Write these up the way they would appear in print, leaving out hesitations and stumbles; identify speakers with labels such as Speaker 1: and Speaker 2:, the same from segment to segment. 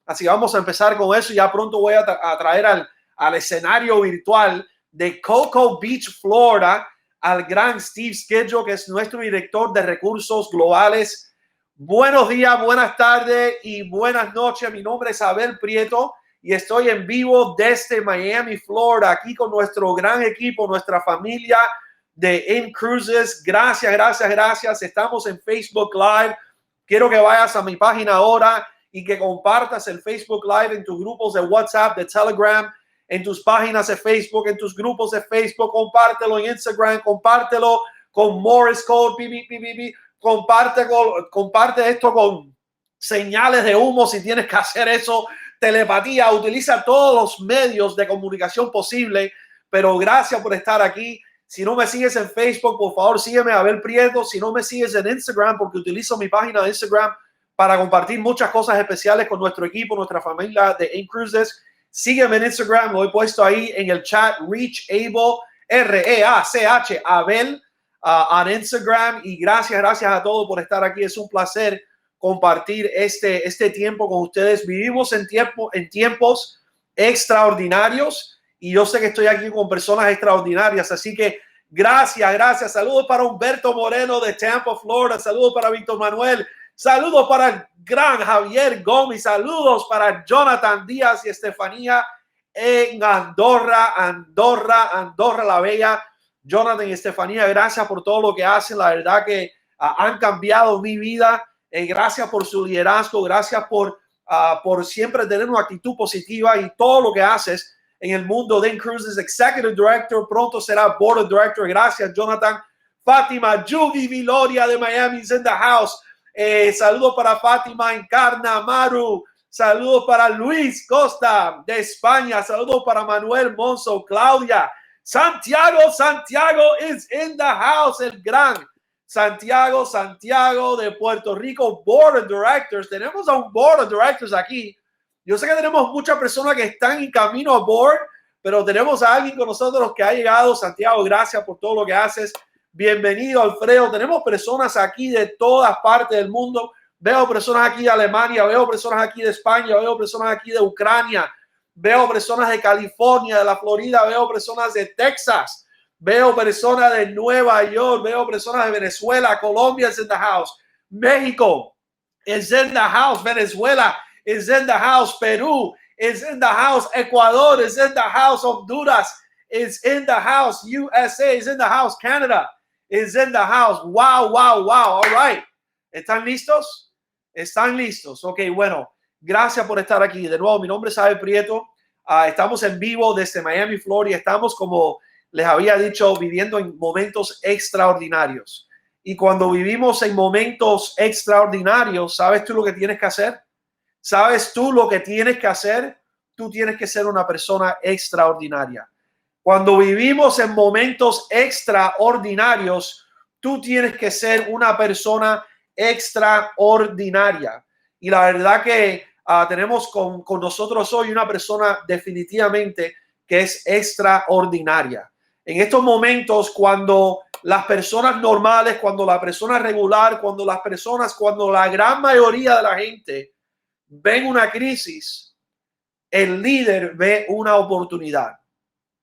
Speaker 1: Así que vamos a empezar con eso. Ya pronto voy a traer al escenario virtual de Cocoa Beach, Florida, al gran Steve Skidgel, que es nuestro director de recursos globales. Buenos días, buenas tardes y buenas noches. Mi nombre es Abel Prieto y estoy en vivo desde Miami, Florida, aquí con nuestro gran equipo, nuestra familia de Recursos. Gracias, gracias, gracias. Estamos en Facebook Live. Quiero que vayas a mi página ahora y que compartas el Facebook Live en tus grupos de WhatsApp, de Telegram, en tus páginas de Facebook, en tus grupos de Facebook. Compártelo en Instagram, compártelo con Morse Code, comparte esto con señales de humo si tienes que hacer eso, telepatía. Utiliza todos los medios de comunicación posible, pero gracias por estar aquí. Si no me sigues en Facebook, por favor sígueme, Abel Prieto. Si no me sigues en Instagram, porque utilizo mi página de Instagram para compartir muchas cosas especiales con nuestro equipo, nuestra familia de Recursos, sígueme en Instagram, lo he puesto ahí en el chat, Reach Abel, R-E-A-C-H, Abel, en Instagram. Y gracias a todos por estar aquí. Es un placer compartir este tiempo con ustedes. Vivimos en tiempos extraordinarios y yo sé que estoy aquí con personas extraordinarias, así que gracias. Saludos para Humberto Moreno de Tampa, Florida. Saludos para Víctor Manuel. Saludos para el gran Javier Gómez. Saludos para Jonathan Díaz y Estefanía en Andorra la Bella. Jonathan y Estefanía, gracias por todo lo que hacen. La verdad que han cambiado mi vida. Gracias por su liderazgo. Gracias por siempre tener una actitud positiva y todo lo que haces en el mundo de Recursos. Executive Director, pronto será Board of Director. Gracias, Jonathan. Fátima, Yugi Viloria de Miami is in the house. Saludos para Fátima Encarna, Maru. Saludos para Luis Costa de España. Saludos para Manuel Monzo, Claudia. Santiago is in the house. El gran Santiago de Puerto Rico, Board of Directors. Tenemos a un Board of Directors aquí. Yo sé que tenemos muchas personas que están en camino a board, pero tenemos a alguien con nosotros que ha llegado. Santiago, gracias por todo lo que haces. Bienvenido, Alfredo. Tenemos personas aquí de todas partes del mundo. Veo personas aquí de Alemania, veo personas aquí de España, veo personas aquí de Ucrania, veo personas de California, de la Florida, veo personas de Texas, veo personas de Nueva York, veo personas de Venezuela. Colombia is in the house. México is in the house. Venezuela is in the house. Peru is in the house. Ecuador is in the house. Honduras is in the house. USA is in the house. Canada is in the house. Wow. All right. ¿Están listos? ¿Están listos? Ok, bueno. Gracias por estar aquí. De nuevo, mi nombre es Abel Prieto. Estamos en vivo desde Miami, Florida. Estamos, como les había dicho, viviendo en momentos extraordinarios. Y cuando vivimos en momentos extraordinarios, ¿sabes tú lo que tienes que hacer? ¿Sabes tú lo que tienes que hacer? Tú tienes que ser una persona extraordinaria. Cuando vivimos en momentos extraordinarios, tú tienes que ser una persona extraordinaria. Y la verdad que tenemos con nosotros hoy una persona definitivamente que es extraordinaria. En estos momentos, cuando las personas normales, cuando la persona regular, cuando la gran mayoría de la gente ven una crisis, el líder ve una oportunidad.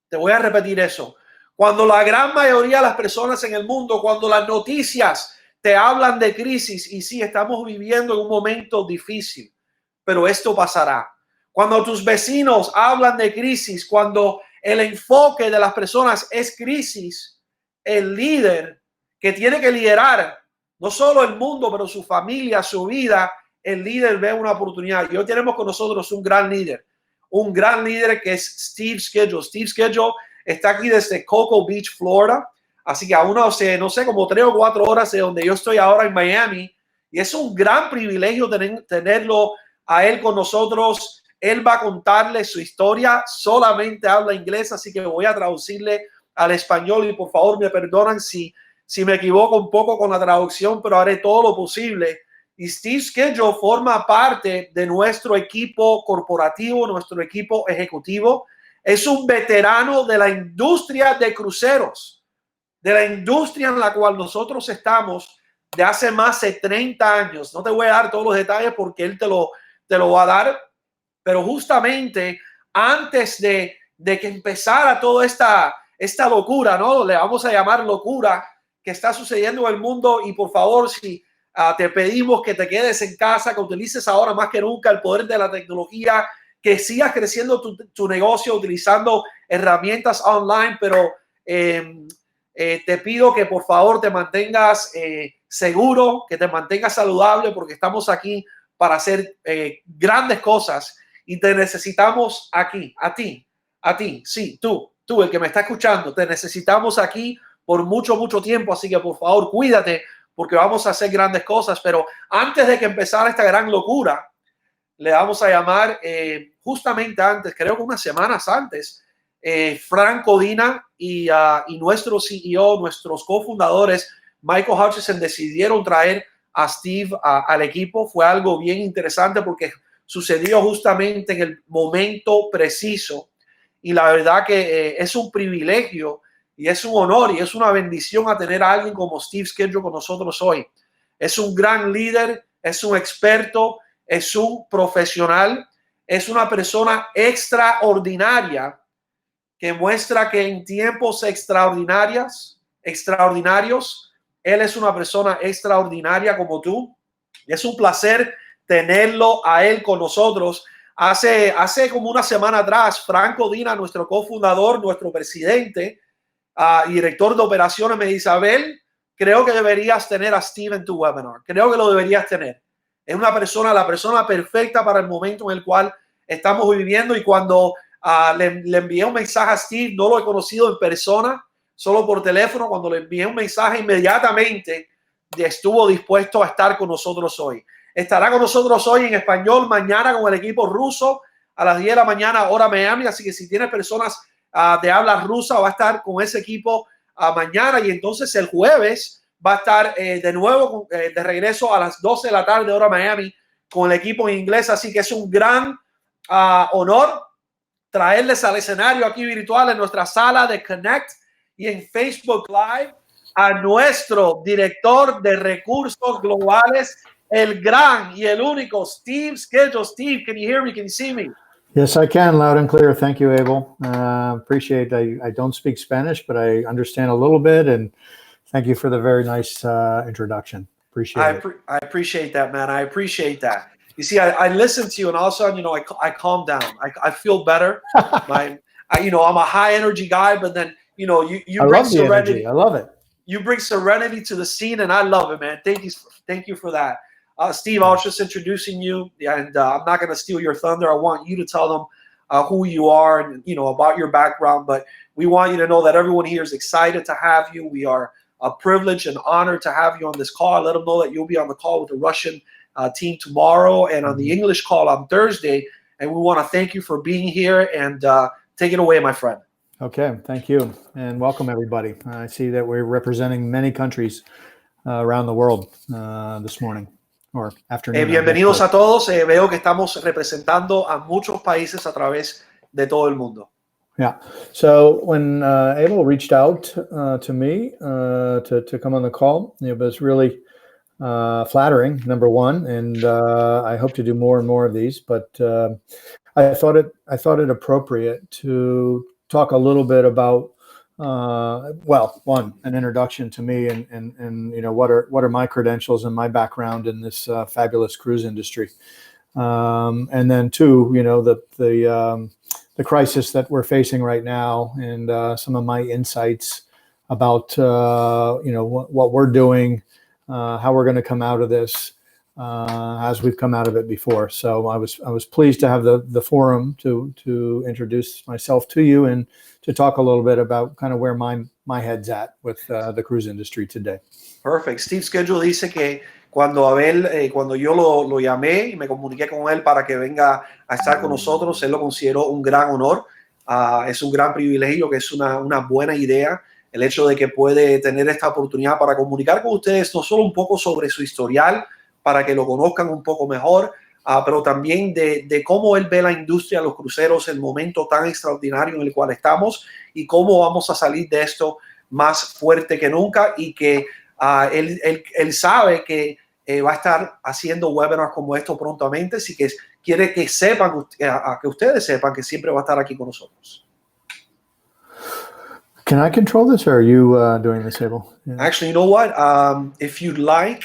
Speaker 1: Te voy a repetir eso. Cuando la gran mayoría de las personas en el mundo, cuando las noticias te hablan de crisis, y sí, estamos viviendo en un momento difícil, pero esto pasará. Cuando tus vecinos hablan de crisis, cuando el enfoque de las personas es crisis, el líder que tiene que liderar no solo el mundo, pero su familia, su vida, el líder ve una oportunidad. Y hoy tenemos con nosotros un gran líder que es Steve Skidgel. Steve Skidgel está aquí desde Cocoa Beach, Florida. Así que a no sé, como 3 o 4 horas de donde yo estoy ahora en Miami. Y es un gran privilegio tenerlo a él con nosotros. Él va a contarle su historia. Solamente habla inglés, así que voy a traducirle al español. Y por favor me perdonan si me equivoco un poco con la traducción, pero haré todo lo posible. Y Steve Skidgel forma parte de nuestro equipo corporativo, nuestro equipo ejecutivo. Es un veterano de la industria de cruceros, de la industria en la cual nosotros estamos de hace más de 30 años. No te voy a dar todos los detalles porque él te lo va a dar, Pero justamente antes de que empezara toda esta locura, ¿no? Le vamos a llamar locura que está sucediendo en el mundo. Y por favor, si te pedimos que te quedes en casa, que utilices ahora más que nunca el poder de la tecnología, que sigas creciendo tu negocio utilizando herramientas online, pero te pido que por favor te mantengas seguro, que te mantengas saludable, porque estamos aquí para hacer grandes cosas y te necesitamos aquí, a ti, sí, tú, el que me está escuchando, te necesitamos aquí por mucho, mucho tiempo, así que por favor cuídate, porque vamos a hacer grandes cosas. Pero antes de que empezara esta gran locura, le vamos a llamar justamente antes, creo que unas semanas antes, Franco Dina y nuestro CEO, nuestros cofundadores, Michael Hutchison, decidieron traer a Steve al equipo. Fue algo bien interesante porque sucedió justamente en el momento preciso. Y la verdad que es un privilegio y es un honor y es una bendición a tener a alguien como Steve Skidgel con nosotros hoy. Es un gran líder, es un experto, es un profesional, es una persona extraordinaria que muestra que en tiempos extraordinarios, él es una persona extraordinaria como tú. Es un placer tenerlo a él con nosotros. Hace como una semana atrás, Franco Dina, nuestro cofundador, nuestro presidente, director de operaciones, me dice: Abel, creo que deberías tener a Steve en tu webinar. Creo que lo deberías tener. Es una persona, la persona perfecta para el momento en el cual estamos viviendo. Y cuando le envié un mensaje a Steve, no lo he conocido en persona, solo por teléfono. Cuando le envié un mensaje, inmediatamente estuvo dispuesto a estar con nosotros hoy. Estará con nosotros hoy en español, mañana con el equipo ruso a las 10 de la mañana, hora Miami. Así que si tienes personas de habla rusa, va a estar con ese equipo mañana. Y entonces el jueves va a estar de nuevo de regreso a las 12 de la tarde, hora Miami, con el equipo en inglés. Así que es un gran honor traerles al escenario aquí virtual en nuestra sala de Connect y en Facebook Live a nuestro director de recursos globales, el gran y el único Steve Skidgel. Steve, can you hear me? Can you see me?
Speaker 2: Yes, I can, loud and clear. Thank you, Abel. Appreciate. I don't speak Spanish, but I understand a little bit, and thank you for the very nice introduction. Appreciate it.
Speaker 1: I appreciate that, man. I appreciate that. You see, I listen to you, and all of a sudden, I calm down. I feel better. I'm a high energy guy, but then, you
Speaker 2: I
Speaker 1: bring
Speaker 2: love the
Speaker 1: serenity.
Speaker 2: energy. I love it.
Speaker 1: You bring serenity to the scene, and I love it, man. Thank you for that. Steve, I was just introducing you, and I'm not going to steal your thunder. I want you to tell them who you are and, about your background. But we want you to know that everyone here is excited to have you. We are privileged and honored to have you on this call. Let them know that you'll be on the call with the Russian team tomorrow and on the English call on Thursday. And we want to thank you for being here, and take it away, my friend.
Speaker 2: Okay, thank you, and welcome everybody. I see that we're representing many countries around the world this morning or afternoon.
Speaker 1: Bienvenidos a todos. Veo que estamos representando a muchos países a través de todo el mundo.
Speaker 2: Yeah. So when Abel reached out to me to come on the call, it was really flattering, number one, and I hope to do more and more of these. But I thought it appropriate to talk a little bit about an introduction to me and what are my credentials and my background in this fabulous cruise industry, and then two, the crisis that we're facing right now, and some of my insights about what we're doing, how we're going to come out of this as we've come out of it before. So I was pleased to have the forum to introduce myself to you and to talk a little bit about kind of where my head's at with the cruise industry today.
Speaker 1: Perfect. Steve Skidgel dice que cuando yo lo llamé y me comuniqué con él para que venga a estar con nosotros, él lo consideró un gran honor. Es un gran privilegio, que es una buena idea el hecho de que puede tener esta oportunidad para comunicar con ustedes no solo un poco sobre su historial, para que lo conozcan un poco mejor, pero también de cómo él ve la industria de los cruceros, el momento tan extraordinario en el cual estamos y cómo vamos a salir de esto más fuerte que nunca, y que él sabe que va a estar haciendo webinars como esto prontamente, así que quiere que sepan, que ustedes sepan que siempre va a estar aquí con nosotros.
Speaker 2: Can I control this, or are you doing this, Abel? Yeah.
Speaker 1: Actually, you know what? If you'd like,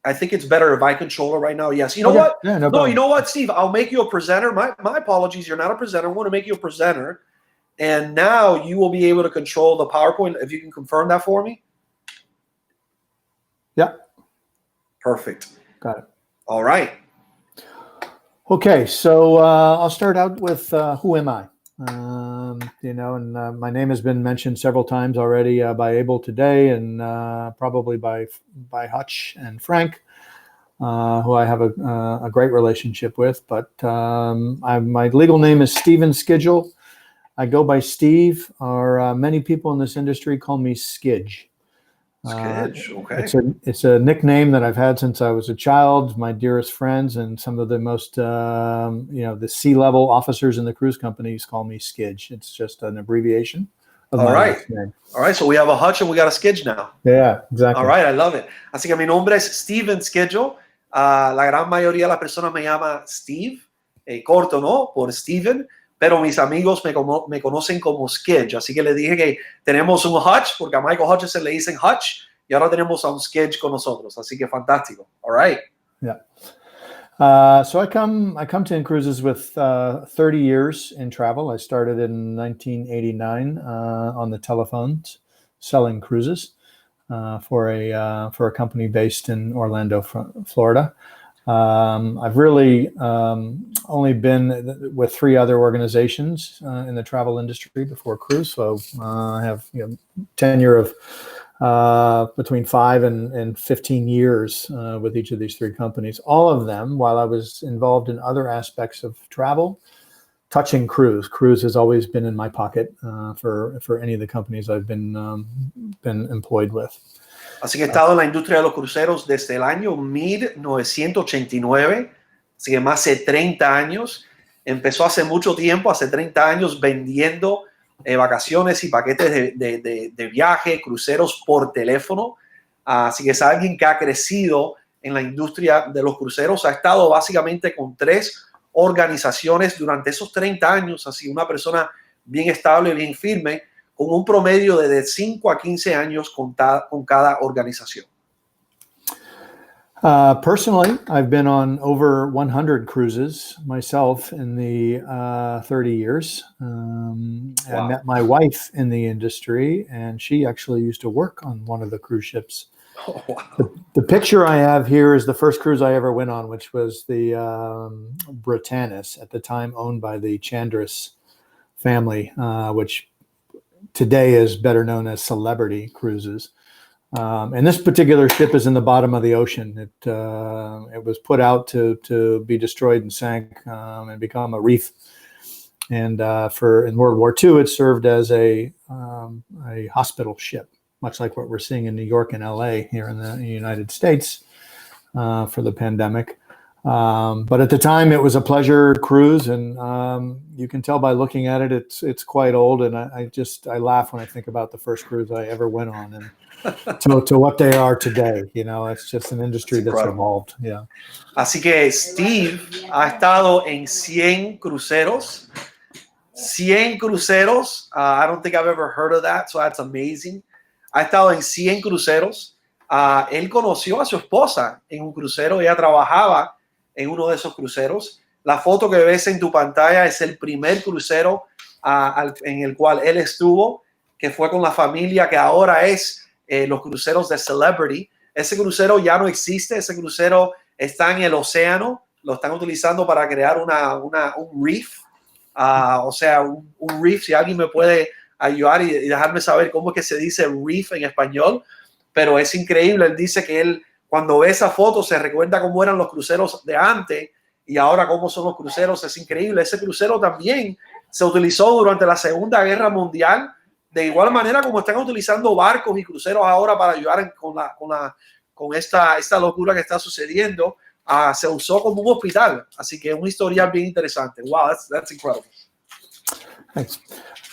Speaker 1: I think it's better if I control it right now. Yes. You know
Speaker 2: Okay.
Speaker 1: what?
Speaker 2: Yeah,
Speaker 1: No,
Speaker 2: problem.
Speaker 1: you know what, Steve? I'll make you a presenter. My apologies. You're not a presenter. I want to make you a presenter. And now you will be able to control the PowerPoint. If you can confirm that for me.
Speaker 2: Yeah.
Speaker 1: Perfect.
Speaker 2: Got it.
Speaker 1: All right.
Speaker 2: Okay, so I'll start out with who am I? My name has been mentioned several times already by Abel today, and probably by Hutch and Frank, who I have a great relationship with. But my legal name is Steven Skidgel. I go by Steve, or many people in this industry call me Skidge.
Speaker 1: Skidge, okay.
Speaker 2: It's a nickname that I've had since I was a child. My dearest friends and some of the most, the C-level officers in the cruise companies call me Skidge. It's just an abbreviation of my last name.
Speaker 1: All right, so we have a Hutch and we got a Skidge now.
Speaker 2: Yeah, exactly.
Speaker 1: All right, I love it. Así que mi nombre es Steven Skidgel. La gran mayoría de las personas me llama Steve, corto, ¿no? Por Steven. Pero mis amigos me conocen como Skidge. Así que le dije que tenemos un Hutch, porque a Michael Hutchison le dicen Hutch, y ahora tenemos a un Skidge con nosotros. Así que fantástico. All right.
Speaker 2: Yeah. So I come to InCruises with 30 years in travel. I started in 1989 on the telephones selling cruises for a company based in Orlando, Florida. I've really only been with 3 other organizations in the travel industry before cruise. So I have tenure of between 5 and 15 years with each of these 3 companies. All of them, while I was involved in other aspects of travel, touching cruise. Cruise has always been in my pocket for any of the companies I've been employed with.
Speaker 1: Así que he estado en la industria de los cruceros desde el año 1989, así que más de 30 años. Empezó hace mucho tiempo, hace 30 años, vendiendo vacaciones y paquetes de viaje, cruceros por teléfono. Así que es alguien que ha crecido en la industria de los cruceros. Ha estado básicamente con 3 organizaciones durante esos 30 años. Así una persona bien estable, bien firme, con un promedio de 5 a 15 años con cada organización.
Speaker 2: Personally, I've been on over 100 cruises myself in the 30 years. Wow. I met my wife in the industry, and she actually used to work on one of the cruise ships.
Speaker 1: Oh, wow.
Speaker 2: The picture I have here is the first cruise I ever went on, which was the Britannis, at the time owned by the Chandris family, which today is better known as Celebrity Cruises. And this particular ship is in the bottom of the ocean. It was put out to be destroyed and sank and become a reef. And in World War II, it served as a hospital ship, much like what we're seeing in New York and LA here in the United States for the pandemic. But at the time, it was a pleasure cruise, and you can tell by looking at it, it's quite old. And I laugh when I think about the first cruise I ever went on, and to what they are today. It's just an industry that's evolved. Yeah.
Speaker 1: Así que Steve ha estado en 100 cruceros. 100 cruceros. I don't think I've ever heard of that, so that's amazing. Ha estado en 100 cruceros. Él conoció a su esposa en un crucero. Ella trabajaba en uno de esos cruceros. La foto que ves en tu pantalla es el primer crucero en el cual él estuvo, que fue con la familia, que ahora es los cruceros de Celebrity. Ese crucero ya no existe. Ese crucero está en el océano. Lo están utilizando para crear un reef. O sea, un reef. Si alguien me puede ayudar y dejarme saber cómo es que se dice reef en español. Pero es increíble. Él dice que él, cuando ve esa foto, se recuerda cómo eran los cruceros de antes y ahora cómo son los cruceros. Es increíble. Ese crucero también se utilizó durante la Segunda Guerra Mundial, de igual manera como están utilizando barcos y cruceros ahora para ayudar con esta locura que está sucediendo. Se usó como un hospital. Así que es una historia bien interesante. Wow, that's incredible.
Speaker 2: Thanks.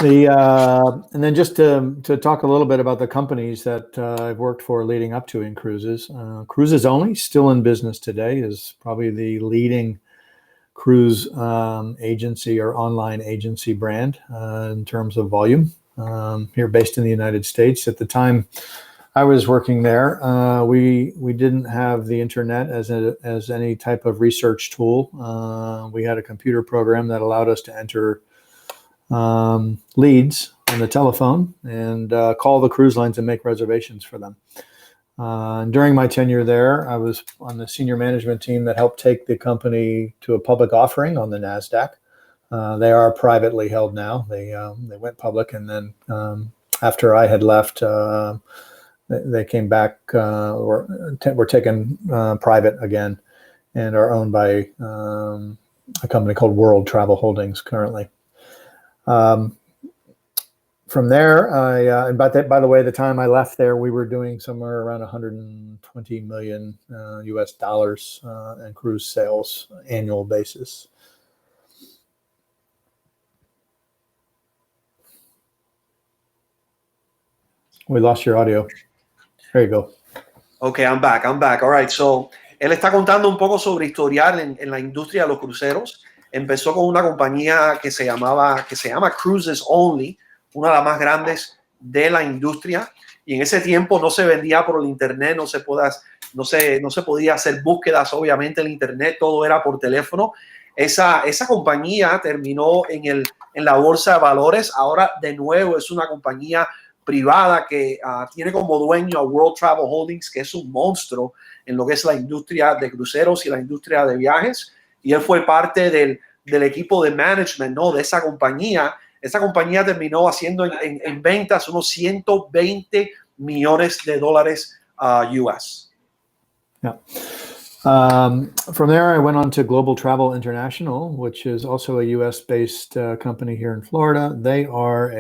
Speaker 2: And then just to talk a little bit about the companies that I've worked for leading up to InCruises. Cruises Only, still in business today, is probably the leading cruise agency or online agency brand in terms of volume. Here, based in the United States. At the time I was working there, we didn't have the internet as any type of research tool. We had a computer program that allowed us to enter leads on the telephone and call the cruise lines and make reservations for them. During my tenure there, I was on the senior management team that helped take the company to a public offering on the NASDAQ. They are privately held now. They went public, and then after I had left, they came back, were taken private again, and are owned by a company called World Travel Holdings currently. From there, and by the way, the time I left there, we were doing somewhere around 120 million US dollars in cruise sales annual basis. We lost your audio. There you go.
Speaker 1: Okay, I'm back. All right, so él está contando un poco sobre historial en la industria de los cruceros. Empezó con una compañía que se llama Cruises Only, una de las más grandes de la industria, y en ese tiempo no se vendía por el internet, no se podía hacer búsquedas obviamente en el internet, todo era por teléfono. Esa compañía terminó en la bolsa de valores. Ahora de nuevo es una compañía privada que tiene como dueño a World Travel Holdings, que es un monstruo en lo que es la industria de cruceros y la industria de viajes, y él fue parte del equipo de management, ¿no?, de esa compañía. Esa compañía terminó haciendo en ventas unos 120 millones de dólares US.
Speaker 2: Yeah. From there, I went on to Global Travel International, which is also a US-based company here in Florida. They are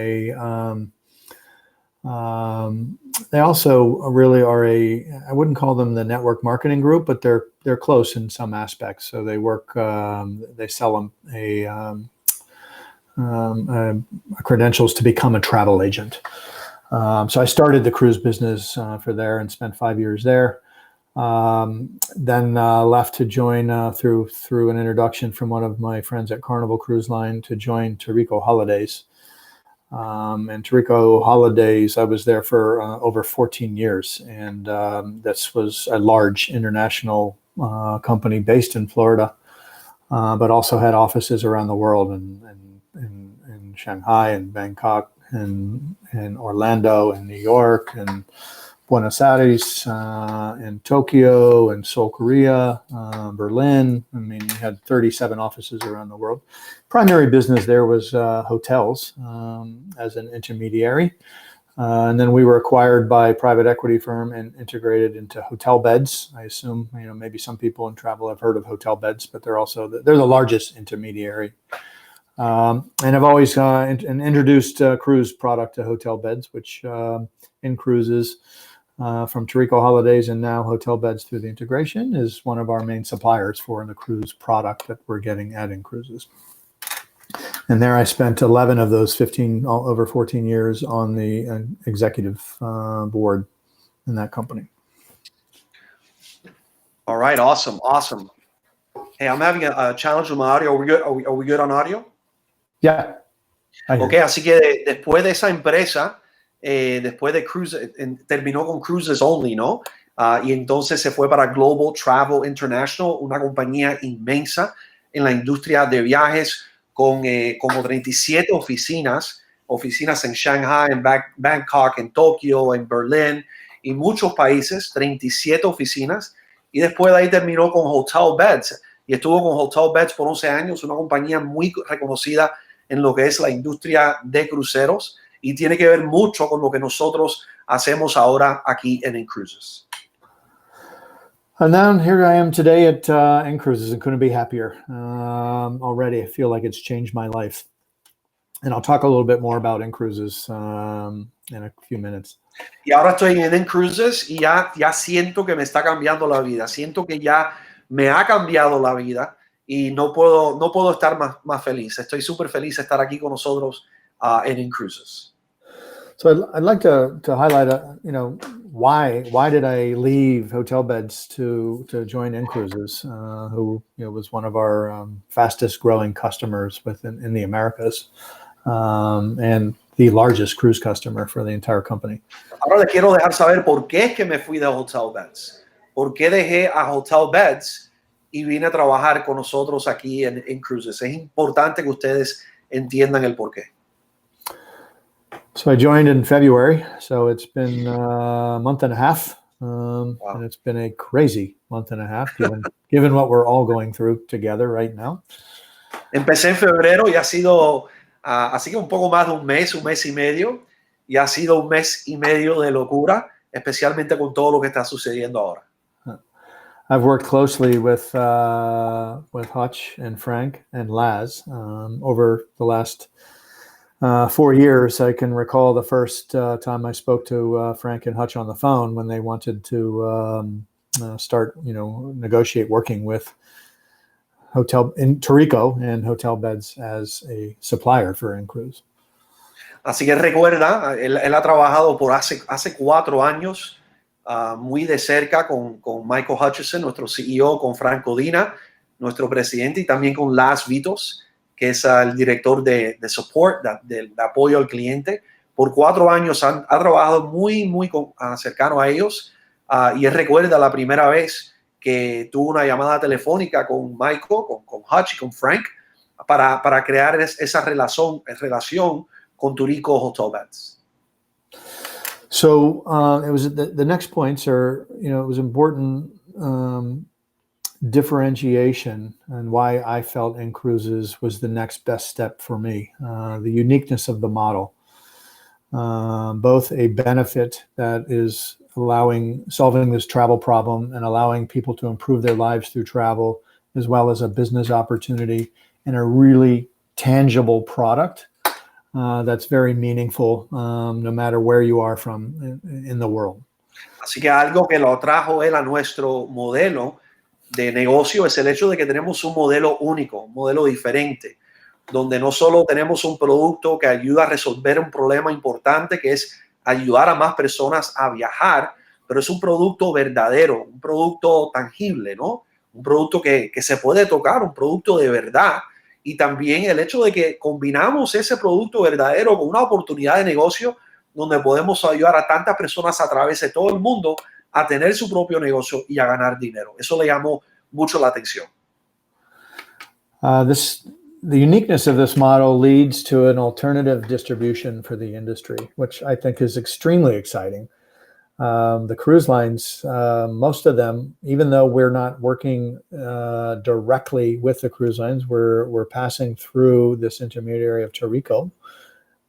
Speaker 2: they also really are I wouldn't call them the network marketing group, but they're close in some aspects. So they they sell them credentials to become a travel agent. So I started the cruise business for there and spent 5 years there. Then left to join through an introduction from one of my friends at Carnival Cruise Line to join Prieto Holidays. And Prieto Holidays, I was there for over 14 years, and this was a large international company based in Florida, but also had offices around the world in Shanghai and Bangkok and Orlando and New York and Buenos Aires and Tokyo and Seoul, Korea, Berlin. I mean, we had 37 offices around the world. Primary business there was hotels as an intermediary. And then we were acquired by a private equity firm and integrated into hotel beds. I assume, maybe some people in travel have heard of hotel beds, but they're the largest intermediary. And I've always introduced cruise product to hotel beds, which in cruises from Prieto Holidays and now hotel beds through the integration is one of our main suppliers for the cruise product that we're getting at in cruises. And there I spent 11 of those over 14 years on the executive board in that company.
Speaker 1: All right, awesome. Hey, I'm having a challenge with my audio. Are we good on audio?
Speaker 2: Yeah.
Speaker 1: Ok, así que después de esa empresa, después de Cruises, terminó con Cruises Only, ¿no? Y entonces se fue para Global Travel International, una compañía inmensa en la industria de viajes con como 37 oficinas en Shanghai, en Bangkok, en Tokio, en Berlín y muchos países, 37 oficinas. Y después de ahí terminó con Hotel Beds. Y estuvo con Hotel Beds por 11 años, una compañía muy reconocida en lo que es la industria de cruceros y tiene que ver mucho con lo que nosotros hacemos ahora aquí en Cruises.
Speaker 2: And now here I am today at Cruises and couldn't be happier. Already I feel like it's changed my life. And I'll talk a little bit more about Cruises in a few minutes.
Speaker 1: Y ahora estoy en Cruises y ya siento que me está cambiando la vida. Siento que ya me ha cambiado la vida. Y no puedo estar más feliz. Estoy súper feliz de estar aquí con nosotros en Cruises.
Speaker 2: So I'd like to highlight, why did I leave Hotel Beds to join Cruises, who was one of our fastest growing customers in the Americas, and the largest cruise customer for the entire company.
Speaker 1: Ahora le quiero dejar saber por qué es que me fui de Hotel Beds. ¿Por qué dejé a Hotel Beds y vine a trabajar con nosotros aquí en Cruises? Es importante que ustedes entiendan el por qué.
Speaker 2: So I joined in February, so it's been a month and a half,
Speaker 1: Wow.
Speaker 2: and it's been a crazy month and a half, given what we're all going through together right now.
Speaker 1: Empecé en febrero y ha sido así que un poco más de un mes y medio, y ha sido un mes y medio de locura, especialmente con todo lo que está sucediendo ahora.
Speaker 2: I've worked closely with Hutch and Frank and Laz over the last 4 years. I can recall the first time I spoke to Frank and Hutch on the phone when they wanted to start, negotiate working with Hotel in Torrico and Hotel Beds as a supplier for Cruise.
Speaker 1: Así que recuerda, él ha trabajado por hace 4 años muy de cerca con Michael Hutchison, nuestro CEO, con Frank Codina, nuestro presidente, y también con Laz Vitos, que es el director de support, de apoyo al cliente. Por 4 años ha trabajado muy cercano a ellos, y él recuerda la primera vez que tuvo una llamada telefónica con Michael, con Hutch y con Frank para crear esa relación con Torrico Hotel Beds.
Speaker 2: So it was the next points are, it was important differentiation and why I felt Cruises was the next best step for me. The uniqueness of the model, both a benefit that is solving this travel problem and allowing people to improve their lives through travel, as well as a business opportunity and a really tangible product that's very meaningful, no matter where you are from in the world.
Speaker 1: Así que algo que lo atrajo él a nuestro modelo de negocio es el hecho de que tenemos un modelo único, un modelo diferente, donde no solo tenemos un producto que ayuda a resolver un problema importante, que es ayudar a más personas a viajar, pero es un producto verdadero, un producto tangible, ¿no? Un producto que se puede tocar, un producto de verdad. Y también el hecho de que combinamos ese producto verdadero con una oportunidad de negocio donde podemos ayudar a tantas personas a través de todo el mundo a tener su propio negocio y a ganar dinero. Eso le llamó mucho la atención.
Speaker 2: The uniqueness of this model leads to an alternative distribution for the industry, which I think is extremely exciting. The cruise lines, most of them, even though we're not working directly with the cruise lines, we're passing through this intermediary of Torrico.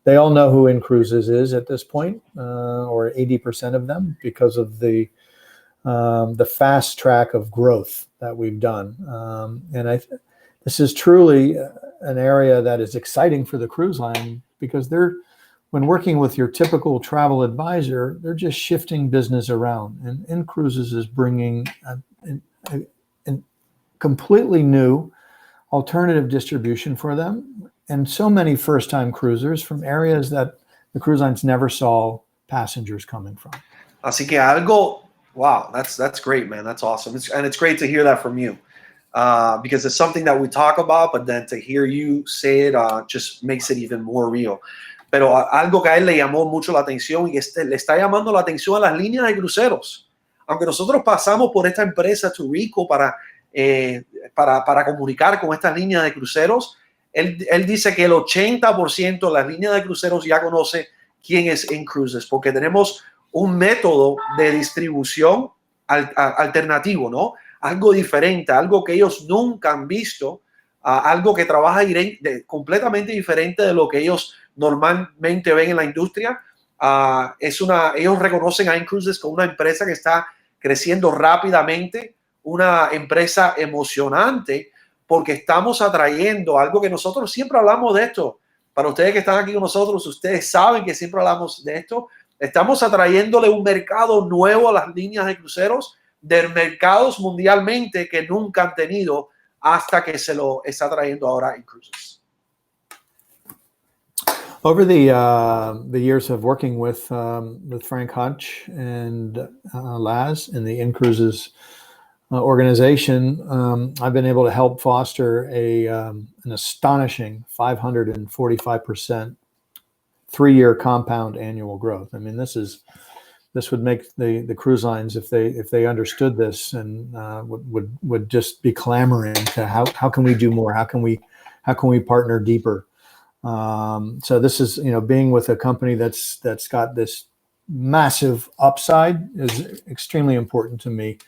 Speaker 2: They all know who Cruises is at this point, or 80% of them, because of the fast track of growth that we've done. And this is truly an area that is exciting for the cruise line, because when working with your typical travel advisor, they're just shifting business around. And Cruises is bringing a completely new alternative distribution for them. And so many first-time cruisers from areas that the cruise lines never saw passengers coming from.
Speaker 1: Así que wow, that's great, man. That's awesome. And it's great to hear that from you. Because it's something that we talk about, but then to hear you say it just makes it even more real. Pero algo que a él le llamó mucho la atención y que le está llamando la atención a las líneas de cruceros. Aunque nosotros pasamos por esta empresa Torrico para comunicar con estas líneas de cruceros, él dice que el 80% de las líneas de cruceros ya conoce quién es Cruises, porque tenemos un método de distribución alternativo, ¿no? Algo diferente, algo que ellos nunca han visto, algo que trabaja completamente diferente de lo que ellos normalmente ven en la industria. Ellos reconocen a Cruises como una empresa que está creciendo rápidamente, una empresa emocionante, porque estamos atrayendo algo que nosotros siempre hablamos de esto. Para ustedes que están aquí con nosotros, ustedes saben que siempre hablamos de esto. Estamos atrayéndole un mercado nuevo a las líneas de cruceros, de mercados mundialmente que nunca han tenido, hasta que se lo está trayendo ahora Cruises.
Speaker 2: Over the years of working with Frank Hutch and Laz in the Incruises organization, I've been able to help foster an astonishing 545% 3-year compound annual growth. I mean, this would make the cruise lines, if they understood this, and would just be clamoring to how can we do more? How can we partner deeper? So this is, being with a company that's got this massive upside is extremely important to me,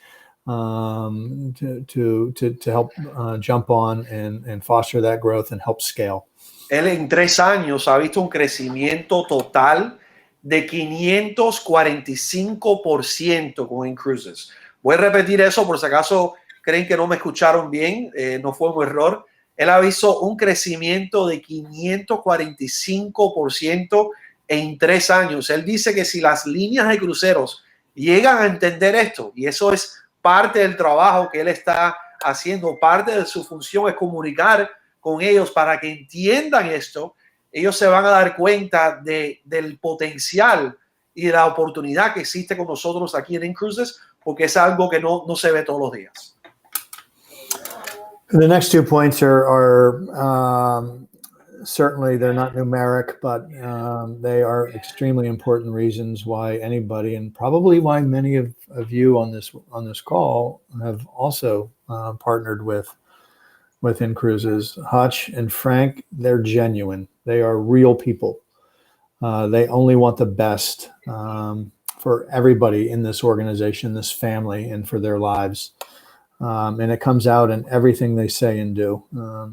Speaker 2: to help jump on and foster that growth and help scale.
Speaker 1: Él en 3 años ha visto un crecimiento total de 545% con Incruises. Voy a repetir eso por si acaso creen que no me escucharon bien, no fue un error. Él ha visto un crecimiento de 545% en 3 años. Él dice que si las líneas de cruceros llegan a entender esto, y eso es parte del trabajo que él está haciendo, parte de su función es comunicar con ellos para que entiendan esto, ellos se van a dar cuenta del potencial y de la oportunidad que existe con nosotros aquí en Incruises, porque es algo que no se ve todos los días.
Speaker 2: The next 2 points are certainly, they're not numeric, but they are extremely important reasons why anybody, and probably why many of you on this call, have also partnered with Incruises. Hutch and Frank, they're genuine. They are real people. They only want the best for everybody in this organization, this family, and for their lives. And it comes out in everything they say and do.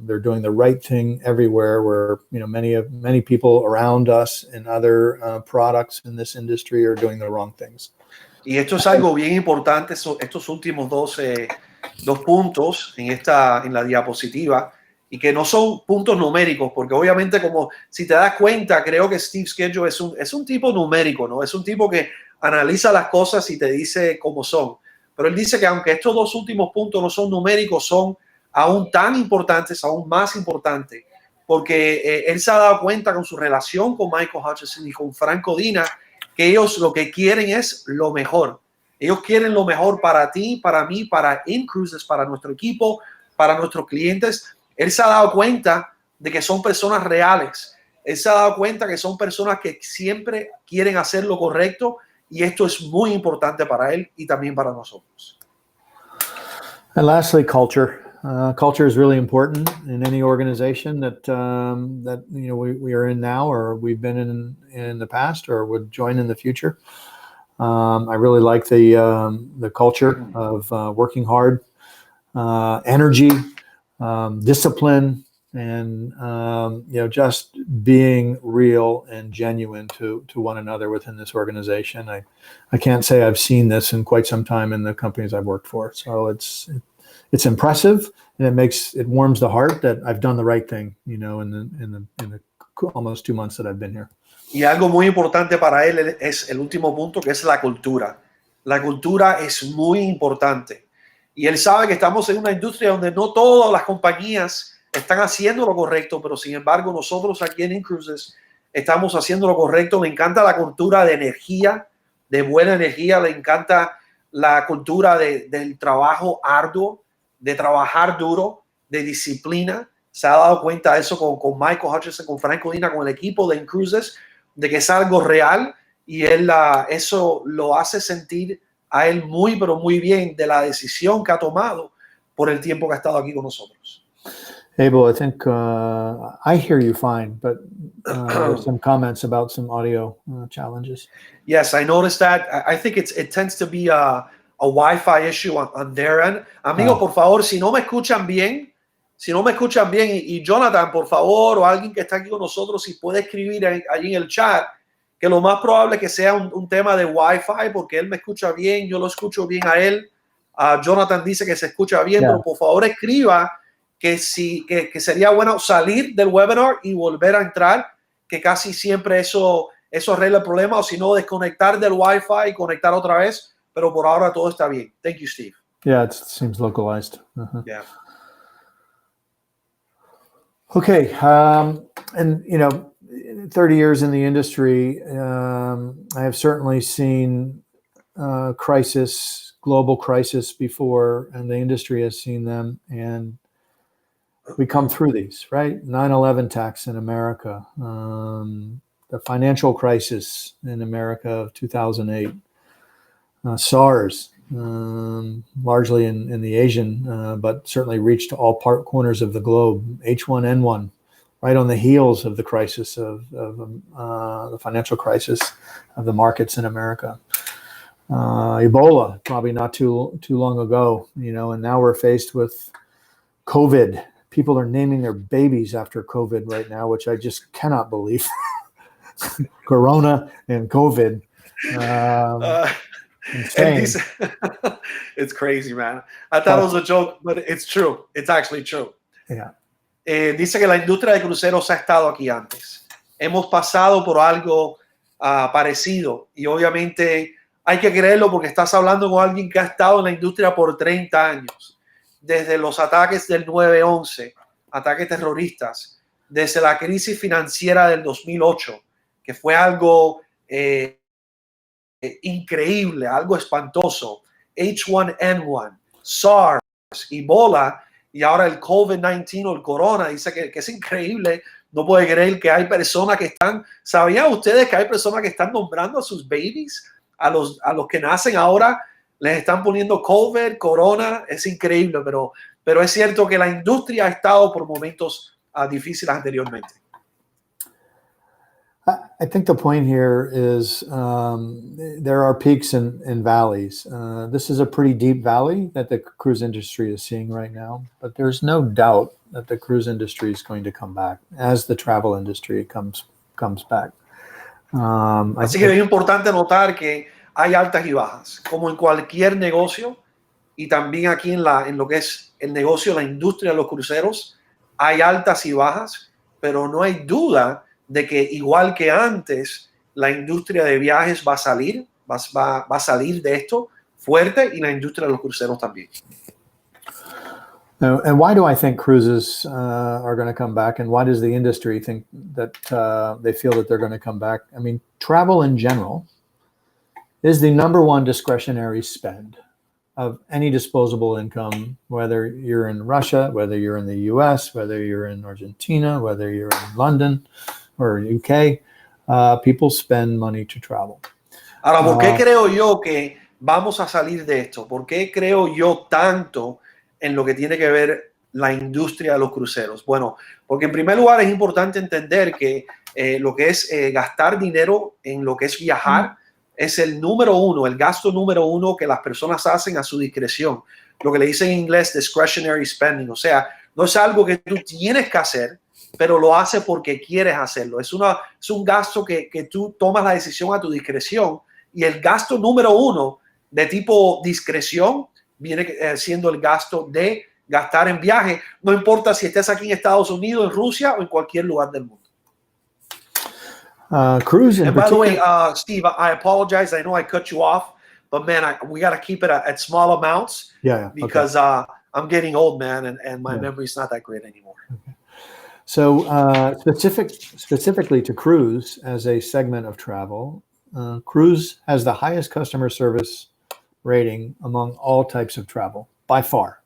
Speaker 2: They're doing the right thing everywhere, where many people around us and other products in this industry are doing the wrong things.
Speaker 1: Y esto es algo bien importante, estos últimos dos puntos en la diapositiva, y que no son puntos numéricos, porque obviamente, como si te das cuenta, creo que Steve Skidgel es un tipo numérico, ¿no? Es un tipo que analiza las cosas y te dice cómo son. Pero él dice que aunque estos 2 últimos puntos no son numéricos, son aún tan importantes, aún más importantes, porque él se ha dado cuenta con su relación con Michael Hutchison y con Frank Codina, que ellos lo que quieren es lo mejor. Ellos quieren lo mejor para ti, para mí, para Incruises, para nuestro equipo, para nuestros clientes. Él se ha dado cuenta de que son personas reales. Él se ha dado cuenta que son personas que siempre quieren hacer lo correcto, y esto es muy importante para él y también para nosotros.
Speaker 2: And lastly, culture. Culture is really important in any organization that we are in now, or we've been in the past, or would join in the future. I really like the culture of working hard, energy, discipline, and just being real and genuine to one another within this organization. I can't say I've seen this in quite some time in the companies I've worked for. So it's impressive, and it warms the heart that I've done the right thing, in the almost 2 months that I've been here.
Speaker 1: Y algo muy importante para él es el último punto, que es la cultura. La cultura es muy importante. Y él sabe que estamos en una industria donde no todas las compañías están haciendo lo correcto, pero sin embargo nosotros aquí en Incruises estamos haciendo lo correcto. Le encanta la cultura de energía, de buena energía. Le encanta la cultura del trabajo arduo, de trabajar duro, de disciplina. Se ha dado cuenta de eso con Michael Hutchison, con Frank Codina, con el equipo de Incruises, de que es algo real, y él eso lo hace sentir a él muy, pero muy bien de la decisión que ha tomado por el tiempo que ha estado aquí con nosotros.
Speaker 2: Abel, I think I hear you fine, but there's some comments about some audio challenges.
Speaker 1: Yes, I noticed that. I think it tends to be a Wi-Fi issue on their end. Amigos, por favor, si no me escuchan bien, y Jonathan, por favor, o alguien que está aquí con nosotros, si puede escribir allí en el chat, que lo más probable es que sea un tema de Wi-Fi, porque él me escucha bien, yo lo escucho bien a él. Jonathan dice que se escucha bien, pero por favor escriba que sería bueno salir del webinar y volver a entrar, que casi siempre eso arregla el problema, o si no, desconectar del Wi-Fi y conectar otra vez, pero por ahora todo está bien. Thank you, Steve.
Speaker 2: Yeah, it seems localized.
Speaker 1: Yeah.
Speaker 2: Okay, and 30 years in the industry, I have certainly seen global crisis before, and the industry has seen them, and we come through these, right? 9/11 tax in America, the financial crisis in America of 2008, SARS, largely in the Asian, but certainly reached all corners of the globe, H1N1, right on the heels of the crisis of the financial crisis of the markets in America. Ebola, probably not too long ago, and now we're faced with COVID. People are naming their babies after COVID right now, which I just cannot believe. Corona and COVID. Insane.
Speaker 1: It's crazy, man. I thought it was a joke, but it's true. It's actually true.
Speaker 2: Yeah.
Speaker 1: Dice que la industria de cruceros ha estado aquí antes. Hemos pasado por algo parecido y obviamente hay que creerlo porque estás hablando con alguien que ha estado en la industria por 30 años. Desde los ataques del 9/11, ataques terroristas, desde la crisis financiera del 2008, que fue algo increíble, algo espantoso, H1N1, SARS, Ebola y ahora el COVID-19 o el corona. Dice que es increíble, no puede creer que hay personas que están, ¿sabían ustedes que hay personas que están nombrando a sus babies, a los que nacen ahora, les están poniendo COVID, corona? Es increíble, pero es cierto que la industria ha estado por momentos difíciles anteriormente.
Speaker 2: I think the point here is there are peaks and valleys. This is a pretty deep valley that the cruise industry is seeing right now, but there's no doubt that the cruise industry is going to come back as the travel industry comes back.
Speaker 1: Así que es importante notar que hay altas y bajas, como en cualquier negocio, y también aquí en lo que es el negocio, la industria de los cruceros, hay altas y bajas, pero no hay duda de que igual que antes, la industria de viajes va a salir de esto fuerte, y la industria de los cruceros también.
Speaker 2: And why do I think cruises are going to come back, and why does the industry think that they feel that they're going to come back? I mean, travel in general is the number one discretionary spend of any disposable income, whether you're in Russia, whether you're in the US, whether you're in Argentina, whether you're in London or UK, people spend money to travel.
Speaker 1: Ahora, ¿por qué creo yo que vamos a salir de esto? ¿Por qué creo yo tanto en lo que tiene que ver la industria de los cruceros? Bueno, porque en primer lugar es importante entender que lo que es gastar dinero en lo que es viajar es el gasto número uno que las personas hacen a su discreción. Lo que le dicen en inglés discretionary spending. O sea, no es algo que tú tienes que hacer, pero lo haces porque quieres hacerlo. Es un gasto que tú tomas la decisión a tu discreción, y el gasto número uno de tipo discreción viene siendo el gasto de gastar en viaje, no importa si estés aquí en Estados Unidos, en Rusia o en cualquier lugar del mundo.
Speaker 2: Cruise in
Speaker 1: And by the way,
Speaker 2: particular,
Speaker 1: Steve, I apologize. I know I cut you off, but man, we got to keep it at small amounts.
Speaker 2: Yeah,
Speaker 1: because
Speaker 2: okay.
Speaker 1: I'm getting old, man, and my memory's not that great anymore.
Speaker 2: Okay. So specifically to cruise as a segment of travel, cruise has the highest customer service rating among all types of travel, by far.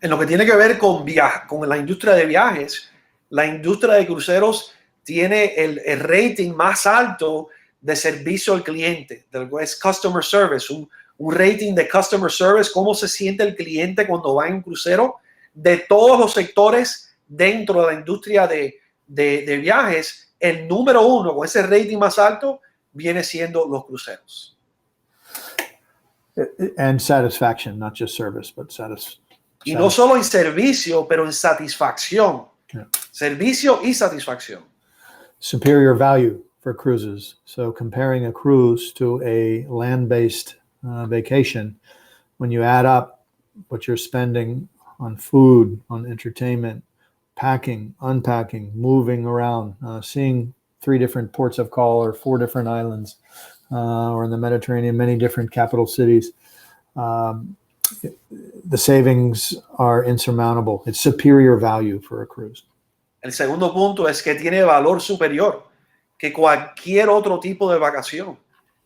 Speaker 1: En lo que tiene que ver con la industria de viajes, la industria de cruceros tiene el rating más alto de servicio al cliente, del que es customer service, un rating de customer service, cómo se siente el cliente cuando va en un crucero, de todos los sectores dentro de la industria de viajes. El número uno con ese rating más alto viene siendo los cruceros.
Speaker 2: And satisfaction, not just service, but satisfaction.
Speaker 1: Y no solo en servicio, pero en satisfacción.
Speaker 2: Yeah.
Speaker 1: Servicio y satisfacción.
Speaker 2: Superior value for cruises. So comparing a cruise to a land-based vacation, when you add up what you're spending on food, on entertainment, packing, unpacking, moving around, seeing 3 different ports of call or 4 different islands, or in the Mediterranean, many different capital cities, the savings are insurmountable. It's superior value for a cruise.
Speaker 1: El segundo punto es que tiene valor superior. que cualquier otro tipo de vacación.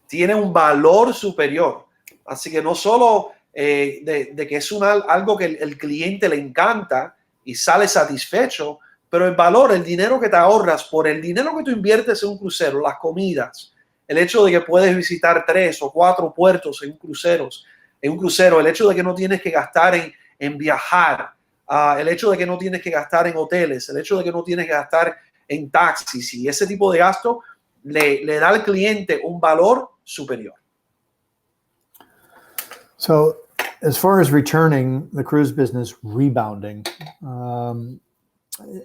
Speaker 1: Tiene un valor superior. Así que no solo de que es algo que el cliente le encanta y sale satisfecho, pero el valor, el dinero que te ahorras por el dinero que tú inviertes en un crucero, las comidas, el hecho de que puedes visitar 3 o 4 puertos en un crucero, el hecho de que no tienes que gastar en viajar, el hecho de que no tienes que gastar en hoteles, el hecho de que no tienes que gastar en taxis y ese tipo de gasto le da al cliente un valor superior.
Speaker 2: So, as far as returning the cruise business rebounding,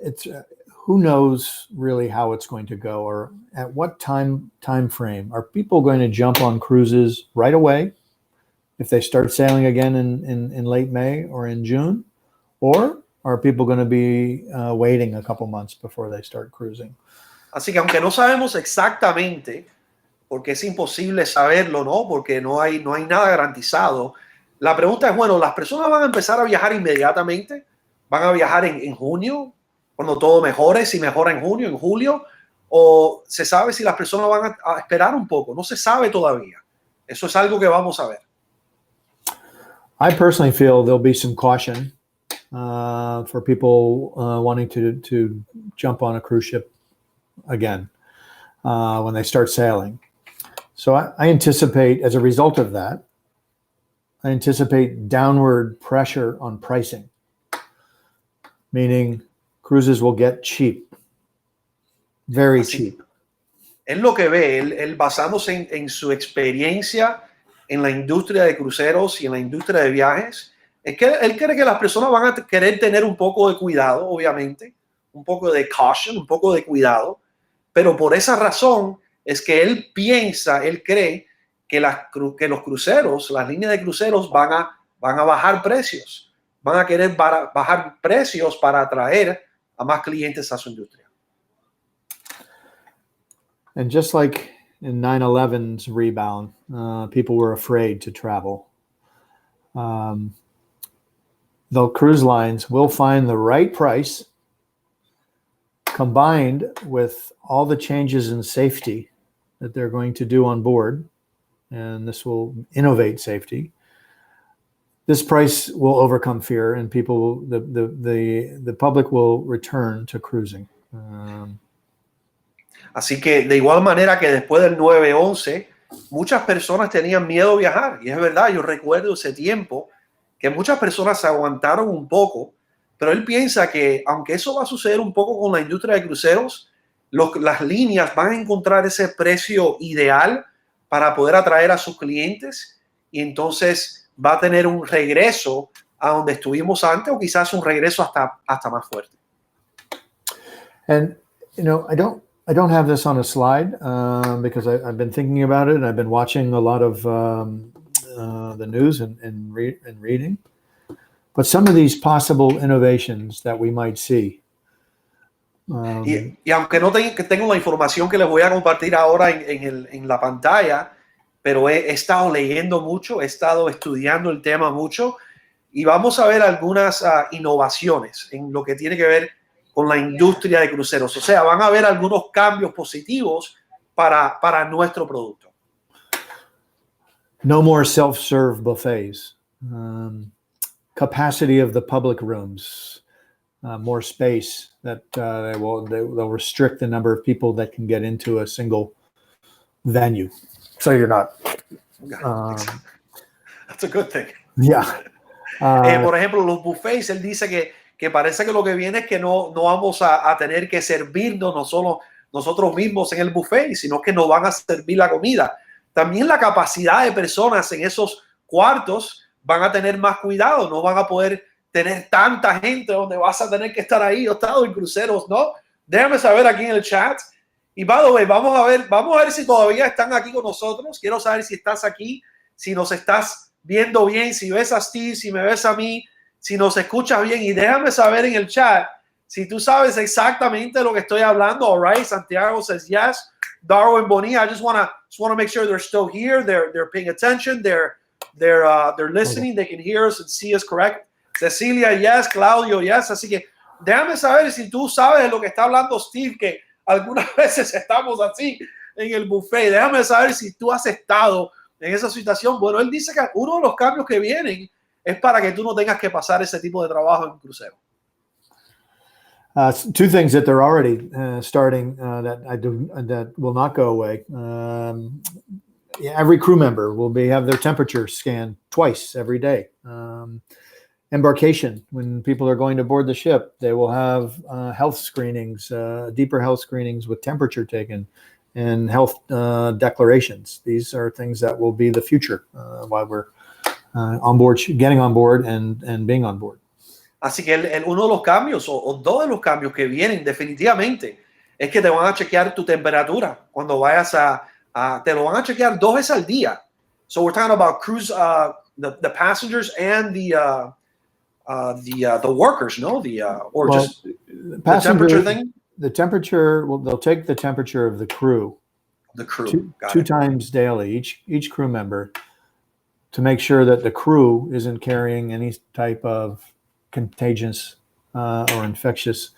Speaker 2: it's who knows really how it's going to go, or at what time frame are people going to jump on cruises right away if they start sailing again in late May or in June, or are people going to be waiting a couple months before they start cruising?
Speaker 1: Así que aunque no sabemos exactamente, porque es imposible saberlo, ¿no? Porque no hay nada garantizado. La pregunta es, bueno, ¿las personas van a empezar a viajar inmediatamente? ¿Van a viajar en junio? Cuando todo mejore, si mejora en junio, en julio, o se sabe si las personas van a esperar un poco. No se sabe todavía. Eso es algo que vamos a ver.
Speaker 2: I personally feel there'll be some caution for people wanting to jump on a cruise ship again when they start sailing. So I anticipate, as a result of that, I anticipate downward pressure on pricing, meaning cruises will get cheap, very cheap.
Speaker 1: Él lo que ve, él basándose en su experiencia en la industria de cruceros y en la industria de viajes, es que él cree que las personas van a querer tener un poco de cuidado, obviamente, un poco de caution, un poco de cuidado, pero por esa razón es que él cree que los cruceros, las líneas de cruceros van a bajar precios, van a querer bajar precios para atraer a más clientes a su industria.
Speaker 2: And just like in 9/11's rebound, people were afraid to travel. The cruise lines will find the right price combined with all the changes in safety that they're going to do on board, and this will innovate safety. This price will overcome fear, and the public will return to cruising.
Speaker 1: Así que de igual manera que después del 9/11, muchas personas tenían miedo a viajar. Y es verdad, yo recuerdo ese tiempo que muchas personas se aguantaron un poco, pero él piensa que aunque eso va a suceder un poco con la industria de cruceros, las líneas van a encontrar ese precio ideal para poder atraer a sus clientes y entonces va a tener un regreso a donde estuvimos antes o quizás un regreso hasta más fuerte.
Speaker 2: And, I don't have this on a slide because I've been thinking about it and I've been watching a lot of the news and reading. But some of these possible innovations that we might see.
Speaker 1: Y aunque no tengo la información que les voy a compartir ahora en la pantalla, pero he estado leyendo mucho, he estado estudiando el tema mucho y vamos a ver algunas innovaciones en lo que tiene que ver con la industria de cruceros. O sea, van a haber algunos cambios positivos para nuestro producto.
Speaker 2: No more self-serve buffets. Capacity of the public rooms. More space that they'll restrict the number of people that can get into a single venue. So you're not.
Speaker 1: That's a good thing.
Speaker 2: Yeah.
Speaker 1: Por ejemplo, los buffets, él dice que parece que lo que viene es que no vamos a tener que servirnos nosotros mismos en el buffet, sino que nos van a servir la comida. También la capacidad de personas en esos cuartos van a tener más cuidado, no van a poder tener tanta gente donde vas a tener que estar ahí. Yo he estado en cruceros, ¿no? Déjame saber aquí en el chat. Y by the way, vamos a ver si todavía están aquí con nosotros. Quiero saber si estás aquí, si nos estás viendo bien, si ves a Steve, si me ves a mí, si nos escuchas bien. Y déjame saber en el chat si tú sabes exactamente lo que estoy hablando. All right, Santiago says yes. Darwin Bonilla, I just want to make sure they're still here. They're paying attention. They're listening. They can hear us and see us correct. Cecilia, yes. Claudio, yes. Así que déjame saber si tú sabes de lo que está hablando Steve, que algunas veces estamos así en el buffet. Déjame saber si tú has estado en esa situación. Bueno, él dice que uno de los cambios que vienen es para que tú no tengas que pasar ese tipo de trabajo en un crucero.
Speaker 2: Two things that they're already starting that will not go away. Every crew member will have their temperature scanned twice every day. Embarkation, when people are going to board the ship, they will have health screenings, deeper health screenings with temperature taken, and health declarations. These are things that will be the future while we're on board, getting on board and being on board.
Speaker 1: Así que uno de los cambios o dos de los cambios que vienen definitivamente es que te van a chequear tu temperatura cuando vayas te lo van a chequear 2 veces al día. So we're talking about cruise, the passengers and the workers, no? Just the temperature thing.
Speaker 2: The temperature, they'll take the temperature of the crew.
Speaker 1: The crew.
Speaker 2: Two times daily, each crew member, to make sure that the crew isn't carrying any type of contagious or infectious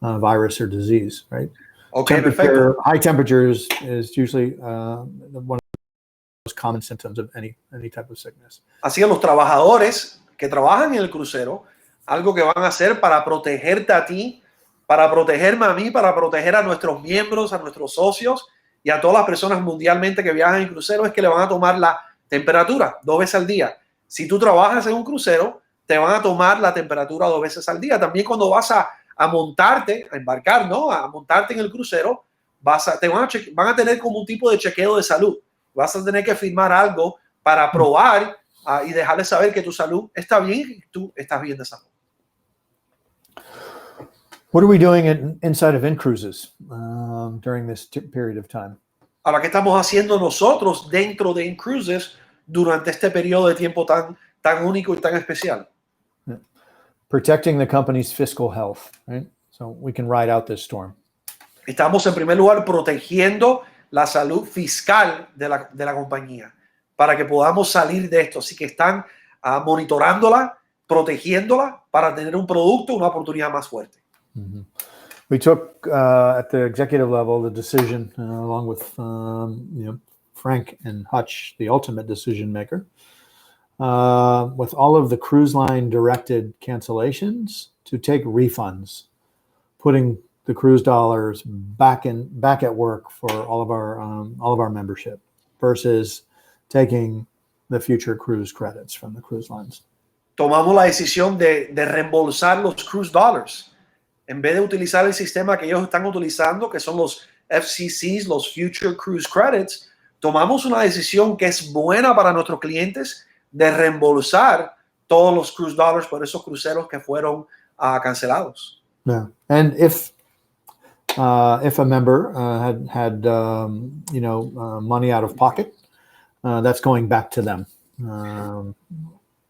Speaker 2: virus or disease, right?
Speaker 1: Okay, perfecto.
Speaker 2: High temperatures is usually one of the most common symptoms of any type of sickness.
Speaker 1: Así que los trabajadores que trabajan en el crucero, algo que van a hacer para protegerte a ti, para protegerme a mí, para proteger a nuestros miembros, a nuestros socios y a todas las personas mundialmente que viajan en crucero, es que le van a tomar la temperatura 2 veces al día. Si tú trabajas en un crucero, te van a tomar la temperatura 2 veces al día. También cuando vas a montarte, a embarcar, ¿no? A montarte en el crucero, van a tener como un tipo de chequeo de salud. Vas a tener que firmar algo para probar y dejarles saber que tu salud está bien y tú estás bien de salud.
Speaker 2: What are we doing inside of In-Cruises during this period of time?
Speaker 1: Ahora, ¿qué estamos haciendo nosotros dentro de In-Cruises durante este periodo de tiempo tan único y tan especial?
Speaker 2: Protecting the company's fiscal health, right? So we can ride out this storm.
Speaker 1: Estamos en primer lugar protegiendo la salud fiscal de la compañía para que podamos salir de esto. Así que están monitorándola, protegiéndola para tener un producto, una oportunidad más fuerte.
Speaker 2: Mm-hmm. We took at the executive level the decision, along with Frank and Hutch, the ultimate decision maker, with all of the cruise line directed cancellations, to take refunds, putting the cruise dollars back at work for all of our membership, versus taking the future cruise credits from the cruise lines.
Speaker 1: Tomamos la decisión de reembolsar los cruise dollars en vez de utilizar el sistema que ellos están utilizando, que son los FCCs, los Future Cruise Credits. Tomamos una decisión que es buena para nuestros clientes de reembolsar todos los cruise dollars por esos cruceros que fueron cancelados.
Speaker 2: Yeah, and if a member had money out of pocket, that's going back to them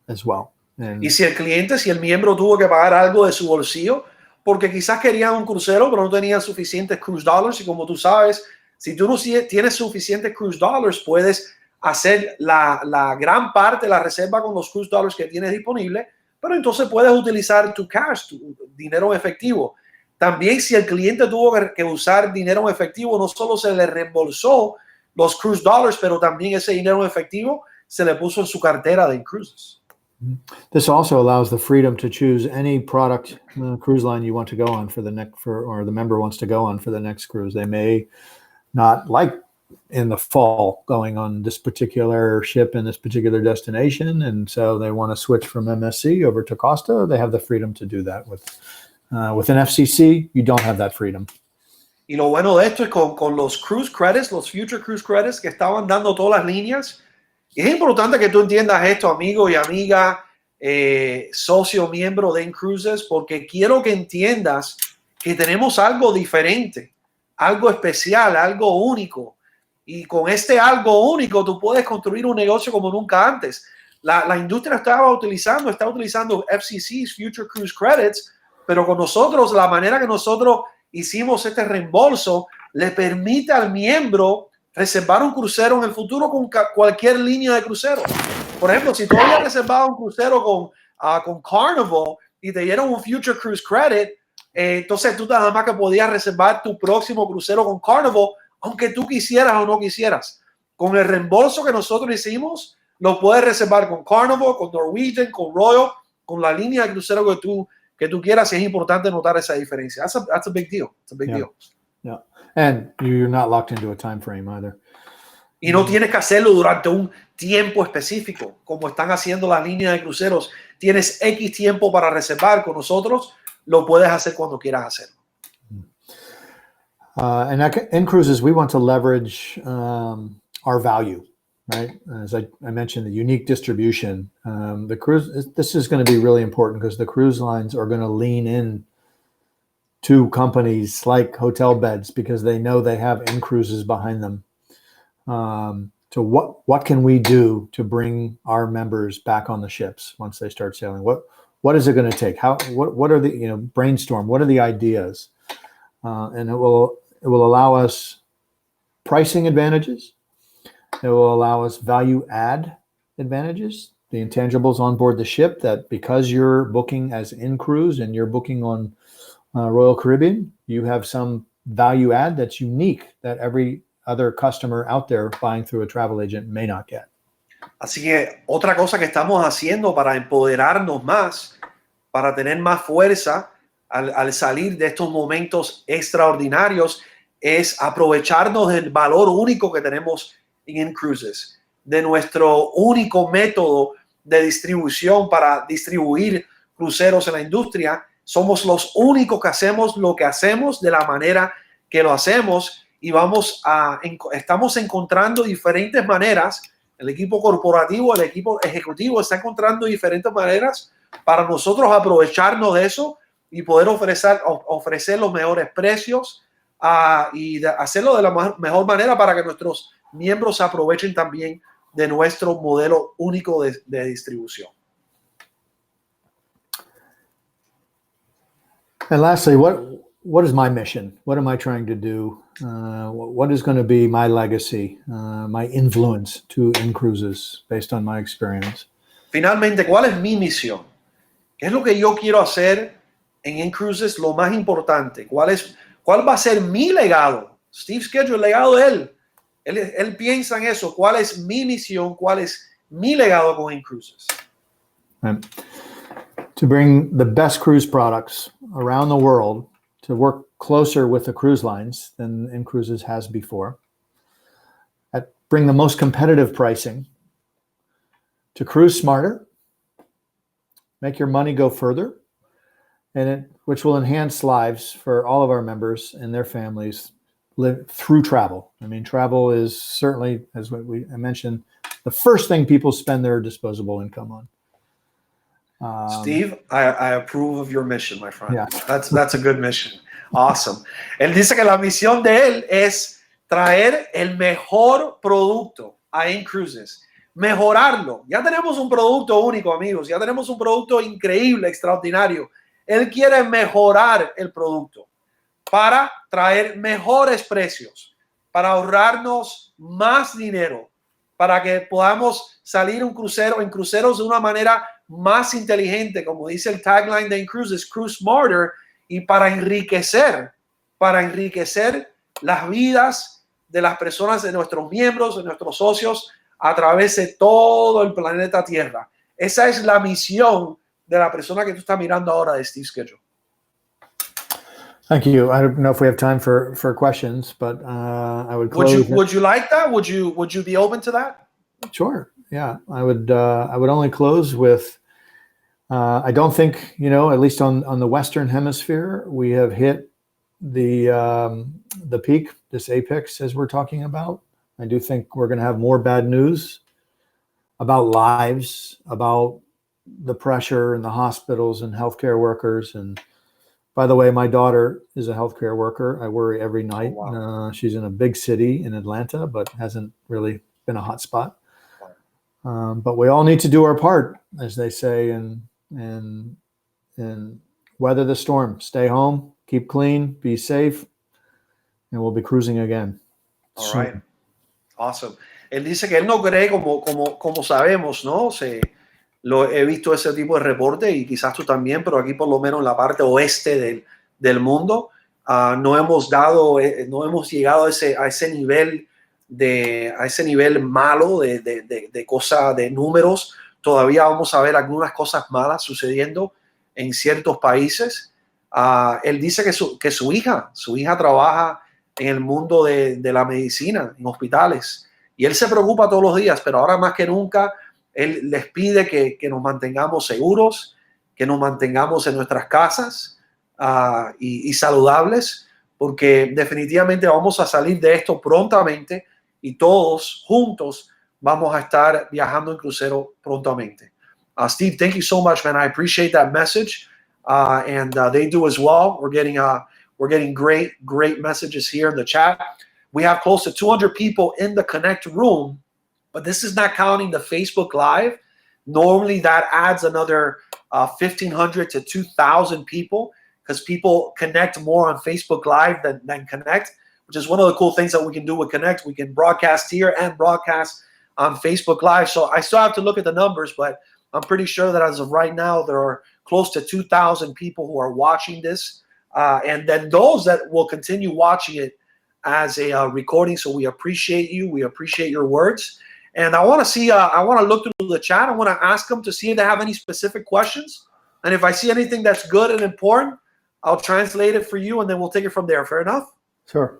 Speaker 2: as well.
Speaker 1: Y si el miembro tuvo que pagar algo de su bolsillo, porque quizás querían un crucero, pero no tenían suficientes cruise dollars, y como tú sabes, si tú no tienes suficientes cruise dollars, puedes hacer la gran parte de la reserva con los cruise dollars que tienes disponible, pero entonces puedes utilizar tu cash, tu dinero en efectivo. También si el cliente tuvo que usar dinero en efectivo, no solo se le reembolsó los cruise dollars, pero también ese dinero en efectivo se le puso en su cartera de cruises.
Speaker 2: This also allows the freedom to choose any product cruise line you want to go on or the member wants to go on for the next cruise. They may not like in the fall going on this particular ship in this particular destination, and so they want to switch from MSC over to Costa. They have the freedom to do that. With an FCC, you don't have that freedom.
Speaker 1: Y lo bueno de esto es con los cruise credits, los future cruise credits que estaban dando todas las líneas. Y es importante que tú entiendas esto, amigo y amiga, socio, miembro de In-Cruises, porque quiero que entiendas que tenemos algo diferente, algo especial, algo único. Y con este algo único tú puedes construir un negocio como nunca antes. La industria está utilizando FCCs, Future Cruise Credits, pero con nosotros, la manera que nosotros hicimos este reembolso le permite al miembro reservar un crucero en el futuro con cualquier línea de crucero. Por ejemplo, si tú habías reservado un crucero con Carnival y te dieron un Future Cruise Credit, Entonces tú nada más que podías reservar tu próximo crucero con Carnival, aunque tú quisieras o no quisieras. Con el reembolso que nosotros hicimos, lo puedes reservar con Carnival, con Norwegian, con Royal, con la línea de crucero que tú quieras. Y es importante notar esa diferencia. That's a big deal. It's a big deal.
Speaker 2: Yeah. And you're not locked into a time frame either.
Speaker 1: Y no tienes que hacerlo durante un tiempo específico, como están haciendo las líneas de cruceros. Tienes X tiempo para reservar. Con nosotros lo puedes hacer cuando quieras hacerlo.
Speaker 2: And in cruises, we want to leverage our value, right? As I mentioned, the unique distribution. The cruise, this is going to be really important because the cruise lines are going to lean in to companies like hotel beds because they know they have in cruises behind them. So what can we do to bring our members back on the ships once they start sailing? What is it going to take? What are the, brainstorm? What are the ideas? And it will allow us pricing advantages. It will allow us value add advantages, the intangibles on board the ship that because you're booking as in cruise and you're booking on Royal Caribbean, you have some value add that's unique that every other customer out there buying through a travel agent may not get.
Speaker 1: Así que otra cosa que estamos haciendo para empoderarnos más, para tener más fuerza al salir de estos momentos extraordinarios, es aprovecharnos del valor único que tenemos en cruises, de nuestro único método de distribución para distribuir cruceros en la industria. Somos los únicos que hacemos lo que hacemos de la manera que lo hacemos y estamos encontrando diferentes maneras. El equipo corporativo, el equipo ejecutivo está encontrando diferentes maneras para nosotros aprovecharnos de eso y poder ofrecer los mejores precios y hacerlo de la mejor manera para que nuestros miembros se aprovechen también de nuestro modelo único de distribución.
Speaker 2: And lastly, what is my mission? What am I trying to do? What is going to be my legacy, my influence to in-cruises based on my experience?
Speaker 1: Finalmente, ¿cuál es mi misión? ¿Qué es lo que yo quiero hacer en in-cruises? Lo más importante. ¿Cuál va a ser mi legado? Steve Skidgel, el legado de él. Él piensa en eso. ¿Cuál es mi misión? ¿Cuál es mi legado con in-cruises?
Speaker 2: To bring the best cruise products around the world, to work closer with the cruise lines than in-cruises has before, bring the most competitive pricing, to cruise smarter, make your money go further, which will enhance lives for all of our members and their families live through travel. I mean, travel is certainly, as I mentioned, the first thing people spend their disposable income on.
Speaker 1: Steve, I approve of your mission, my friend.
Speaker 2: Yeah.
Speaker 1: That's a good mission. Awesome. Él dice que la misión de él es traer el mejor producto a in-cruises, mejorarlo. Ya tenemos un producto único, amigos. Ya tenemos un producto increíble, extraordinario. Él quiere mejorar el producto para traer mejores precios, para ahorrarnos más dinero, para que podamos salir en cruceros de una manera más inteligente, como dice el tagline de In-Cruises, Cruise Smarter, y para enriquecer las vidas de las personas, de nuestros miembros, de nuestros socios, a través de todo el planeta Tierra. Esa es la misión de la persona que tú estás mirando ahora, de Steve Skidgel.
Speaker 2: Thank you. I don't know if we have time for questions, but I would close.
Speaker 1: Would you like that? Would you be open to that?
Speaker 2: Sure. Yeah, I would only close with. I don't think, at least on the Western Hemisphere, we have hit the peak, this apex, as we're talking about. I do think we're going to have more bad news about lives, about the pressure in the hospitals and healthcare workers. And by the way, my daughter is a healthcare worker. I worry every night.
Speaker 1: Oh, wow.
Speaker 2: She's in a big city in Atlanta, but hasn't really been a hot spot. But we all need to do our part, as they say, and weather the storm. Stay home, keep clean, be safe, and we'll be cruising again.
Speaker 1: All right. Awesome. Él dice que él no cree como sabemos, ¿no? He visto ese tipo de reporte y quizás tú también, pero aquí por lo menos en la parte oeste del mundo. No hemos llegado a ese nivel malo de cosas, de números. Todavía vamos a ver algunas cosas malas sucediendo en ciertos países. Él dice que su hija trabaja en el mundo de la medicina, en hospitales, y él se preocupa todos los días, pero ahora más que nunca él les pide que nos mantengamos seguros, que nos mantengamos en nuestras casas y saludables, porque definitivamente vamos a salir de esto prontamente y todos juntos vamos a estar viajando en crucero prontamente. Steve, thank you so much, man. I appreciate that message, and they do as well. We're getting great messages here in the chat. We have close to 200 people in the Connect room, but this is not counting the Facebook Live. Normally that adds another 1,500 to 2,000 people, because people connect more on Facebook Live than Connect, which is one of the cool things that we can do with Connect. We can broadcast here and broadcast on Facebook Live. So I still have to look at the numbers, but I'm pretty sure that as of right now, there are close to 2,000 people who are watching this. And then those that will continue watching it as a recording. So we appreciate you. We appreciate your words. And I want to look through the chat. I want to ask them to see if they have any specific questions. And if I see anything that's good and important, I'll translate it for you, and then we'll take it from there. Fair enough?
Speaker 2: Sure.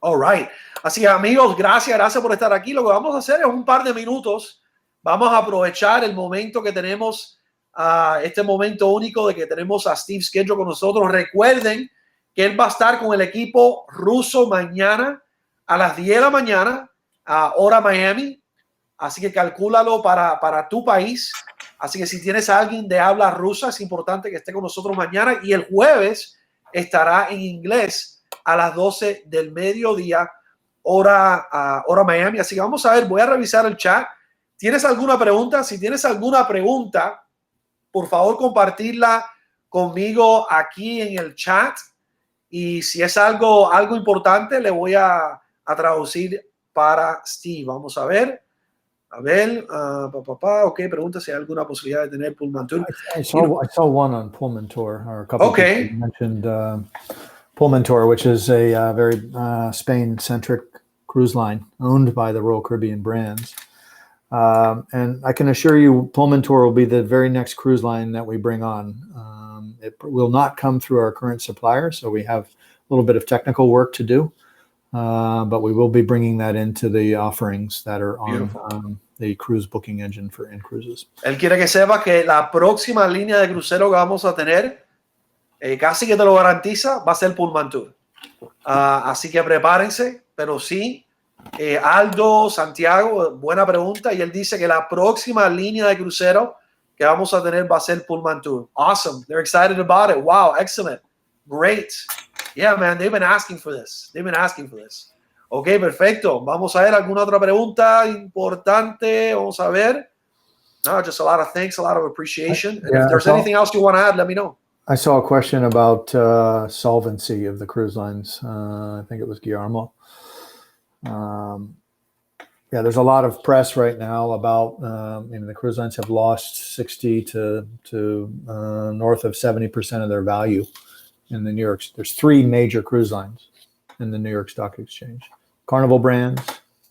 Speaker 1: All right. Así que, amigos, gracias por estar aquí. Lo que vamos a hacer es un par de minutos. Vamos a aprovechar el momento que tenemos, este momento único de que tenemos a Steve Skidgel con nosotros. Recuerden que él va a estar con el equipo ruso mañana a las 10 de la mañana, hora Miami. Así que calcúlalo para tu país. Así que si tienes a alguien de habla rusa, es importante que esté con nosotros mañana. Y el jueves estará en inglés a las 12 del mediodía, hora Miami. Así que vamos a ver, voy a revisar el chat. ¿Tienes alguna pregunta? Si tienes alguna pregunta, por favor compartirla conmigo aquí en el chat. Y si es algo importante, le voy a traducir para Steve. Vamos a ver. Abel, ok, pregunta si hay alguna posibilidad de tener Pullman Tour.
Speaker 2: I saw one on Pullman Tour, or a couple
Speaker 1: Okay.
Speaker 2: of people mentioned Pullman Tour, which is a very Spain-centric cruise line owned by the Royal Caribbean brands. And I can assure you Pullman Tour will be the very next cruise line that we bring on. It will not come through our current supplier, so we have a little bit of technical work to do. But we will be bringing that into the offerings that are on the cruise booking engine for in-cruises.
Speaker 1: Él quiere que sepa que la próxima línea de crucero que vamos a tener, casi que te lo garantiza, va a ser Pullman Tour. Así que prepárense, pero sí, Aldo, Santiago, buena pregunta, y él dice que la próxima línea de crucero que vamos a tener va a ser Pullman Tour. Awesome. They're excited about it. Wow, excellent. Great. Yeah, man, they've been asking for this. Ok, perfecto. Vamos a ver alguna otra pregunta importante. Vamos a ver. No, just a lot of thanks, a lot of appreciation. And if there's anything else you want to add, let me know.
Speaker 2: I saw a question about solvency of the cruise lines. I think it was Guillermo. Yeah, there's a lot of press right now about the cruise lines have lost 60 to north of 70% of their value in the New York. There's 3 major cruise lines in the New York Stock Exchange: Carnival brands,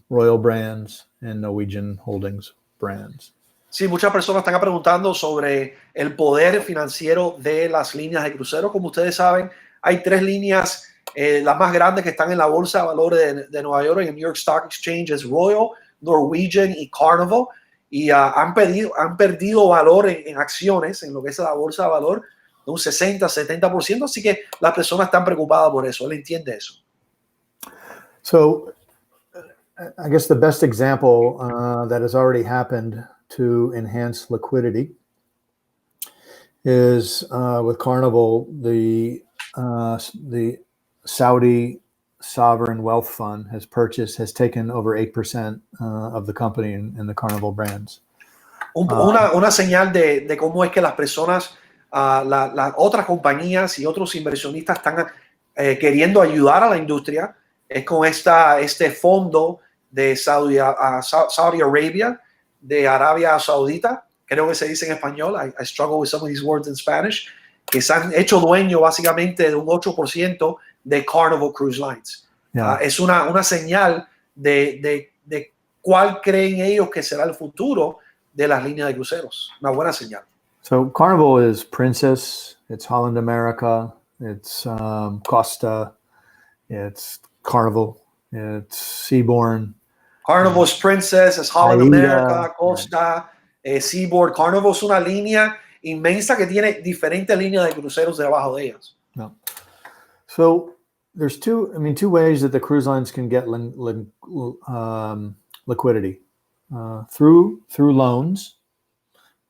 Speaker 2: Royal brands, and Norwegian Holdings brands.
Speaker 1: Sí, muchas personas están preguntando sobre el poder financiero de las líneas de crucero. Como ustedes saben, hay 3 líneas, las más grandes que están en la bolsa de valores de Nueva York, en el New York Stock Exchange, es Royal, Norwegian y Carnival. Y han perdido valor en acciones, en lo que es la bolsa de valor, de un 60-70%. Así que las personas están preocupadas por eso. Él entiende eso.
Speaker 2: So I guess the best example that has already happened to enhance liquidity is with Carnival, the Saudi Sovereign Wealth Fund has taken over 8% of the company in the Carnival brands.
Speaker 1: Una señal de cómo es que las personas, las otras compañías y otros inversionistas están queriendo ayudar a la industria es con este fondo de Saudi Arabia, de Arabia Saudita, creo que se dice en español. I struggle with some of these words in Spanish. que se han hecho dueños básicamente de un 8% de Carnival Cruise Lines.
Speaker 2: Yeah.
Speaker 1: Es una señal de cuál creen ellos que será el futuro de las líneas de cruceros. Una buena señal.
Speaker 2: So Carnival is Princess, it's Holland America, it's Costa, it's Carnival, it's Seabourn.
Speaker 1: Carnival es Princess, es Holland
Speaker 2: Aida,
Speaker 1: America, Costa, Seaboard. Carnival es una línea inmensa que tiene diferentes líneas de cruceros debajo de ellas.
Speaker 2: No. So there's two ways that the cruise lines can get liquidity through loans.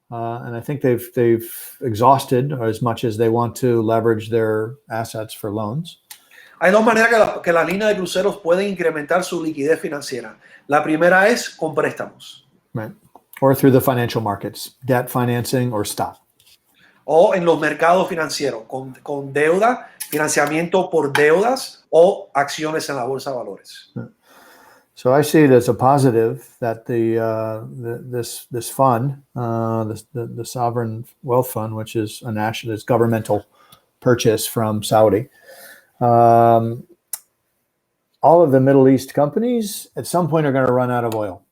Speaker 2: And I think they've exhausted as much as they want to leverage their assets for loans.
Speaker 1: Hay dos maneras que las líneas de cruceros pueden incrementar su liquidez financiera. La primera es con préstamos.
Speaker 2: Right. Or through the financial markets, debt financing or stock.
Speaker 1: O en los mercados financieros, con deuda, financiamiento por deudas o acciones en la bolsa de valores.
Speaker 2: So I see it as a positive that this fund, the sovereign wealth fund, which is a national, is governmental purchase from Saudi. All of the Middle East companies at some point are going to run out of oil.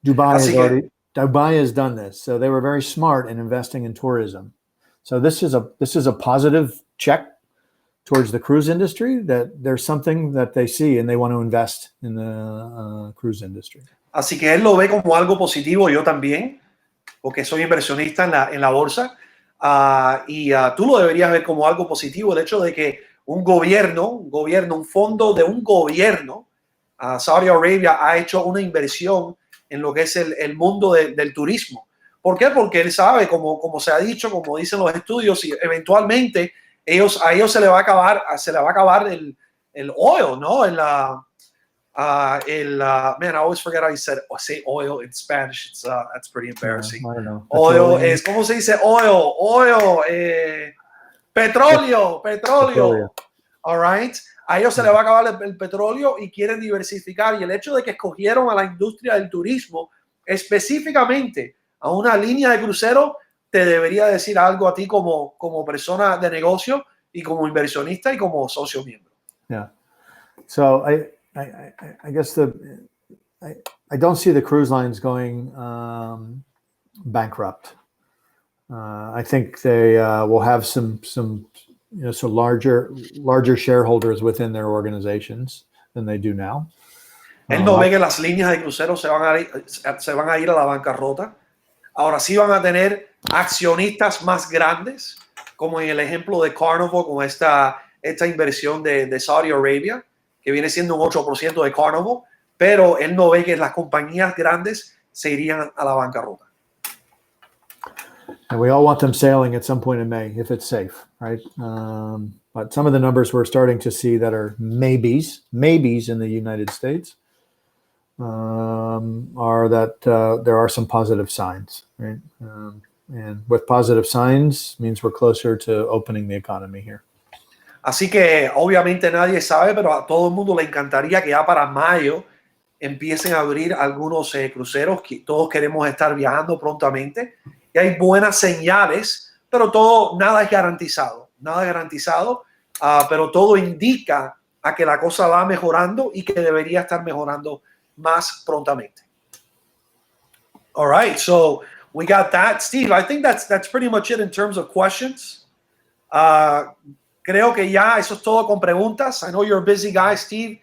Speaker 2: Dubai has done this, so they were very smart in investing in tourism. So this is a positive check towards the cruise industry, that there's something that they see and they want to invest in the cruise industry.
Speaker 1: Así que él lo ve como algo positivo, yo también, porque soy inversionista en la bolsa, tú lo deberías ver como algo positivo, el hecho de que un fondo de un gobierno, Saudi Arabia ha hecho una inversión en lo que es el mundo del turismo. ¿Por qué? Porque él sabe, como se ha dicho, como dicen los estudios, y eventualmente a ellos se le va a acabar el oil, ¿no? Man, I always forget how you say oil in Spanish. That's pretty embarrassing.
Speaker 2: I don't know.
Speaker 1: Oil es, ¿cómo se dice? Oil, petróleo. All right. A ellos se le va a acabar el petróleo y quieren diversificar. Y el hecho de que escogieron a la industria del turismo, específicamente a una línea de crucero, te debería decir algo a ti como persona de negocio y como inversionista y como socio miembro.
Speaker 2: Yeah. So I guess I don't see the cruise lines going bankrupt. I think they will have some larger shareholders within their organizations than they do now.
Speaker 1: Él no ve que las líneas de crucero se van a ir a la bancarrota. Ahora sí van a tener accionistas más grandes, como en el ejemplo de Carnival, con esta inversión de Saudi Arabia, que viene siendo un 8% de Carnival, pero él no ve que las compañías grandes se irían a la bancarrota.
Speaker 2: And we all want them sailing at some point in May, if it's safe, right? But some of the numbers we're starting to see that are maybes in the United States are that there are some positive signs, right? And with positive signs means we're closer to opening the economy here.
Speaker 1: Así que obviamente nadie sabe, pero a todo el mundo le encantaría que ya para mayo empiecen a abrir algunos cruceros, que todos queremos estar viajando prontamente. Y hay buenas señales, pero nada es garantizado, pero todo indica a que la cosa va mejorando y que debería estar mejorando más prontamente. All right, so we got that. Steve, I think that's pretty much it in terms of questions. Creo que ya eso es todo con preguntas. I know you're a busy guy, Steve.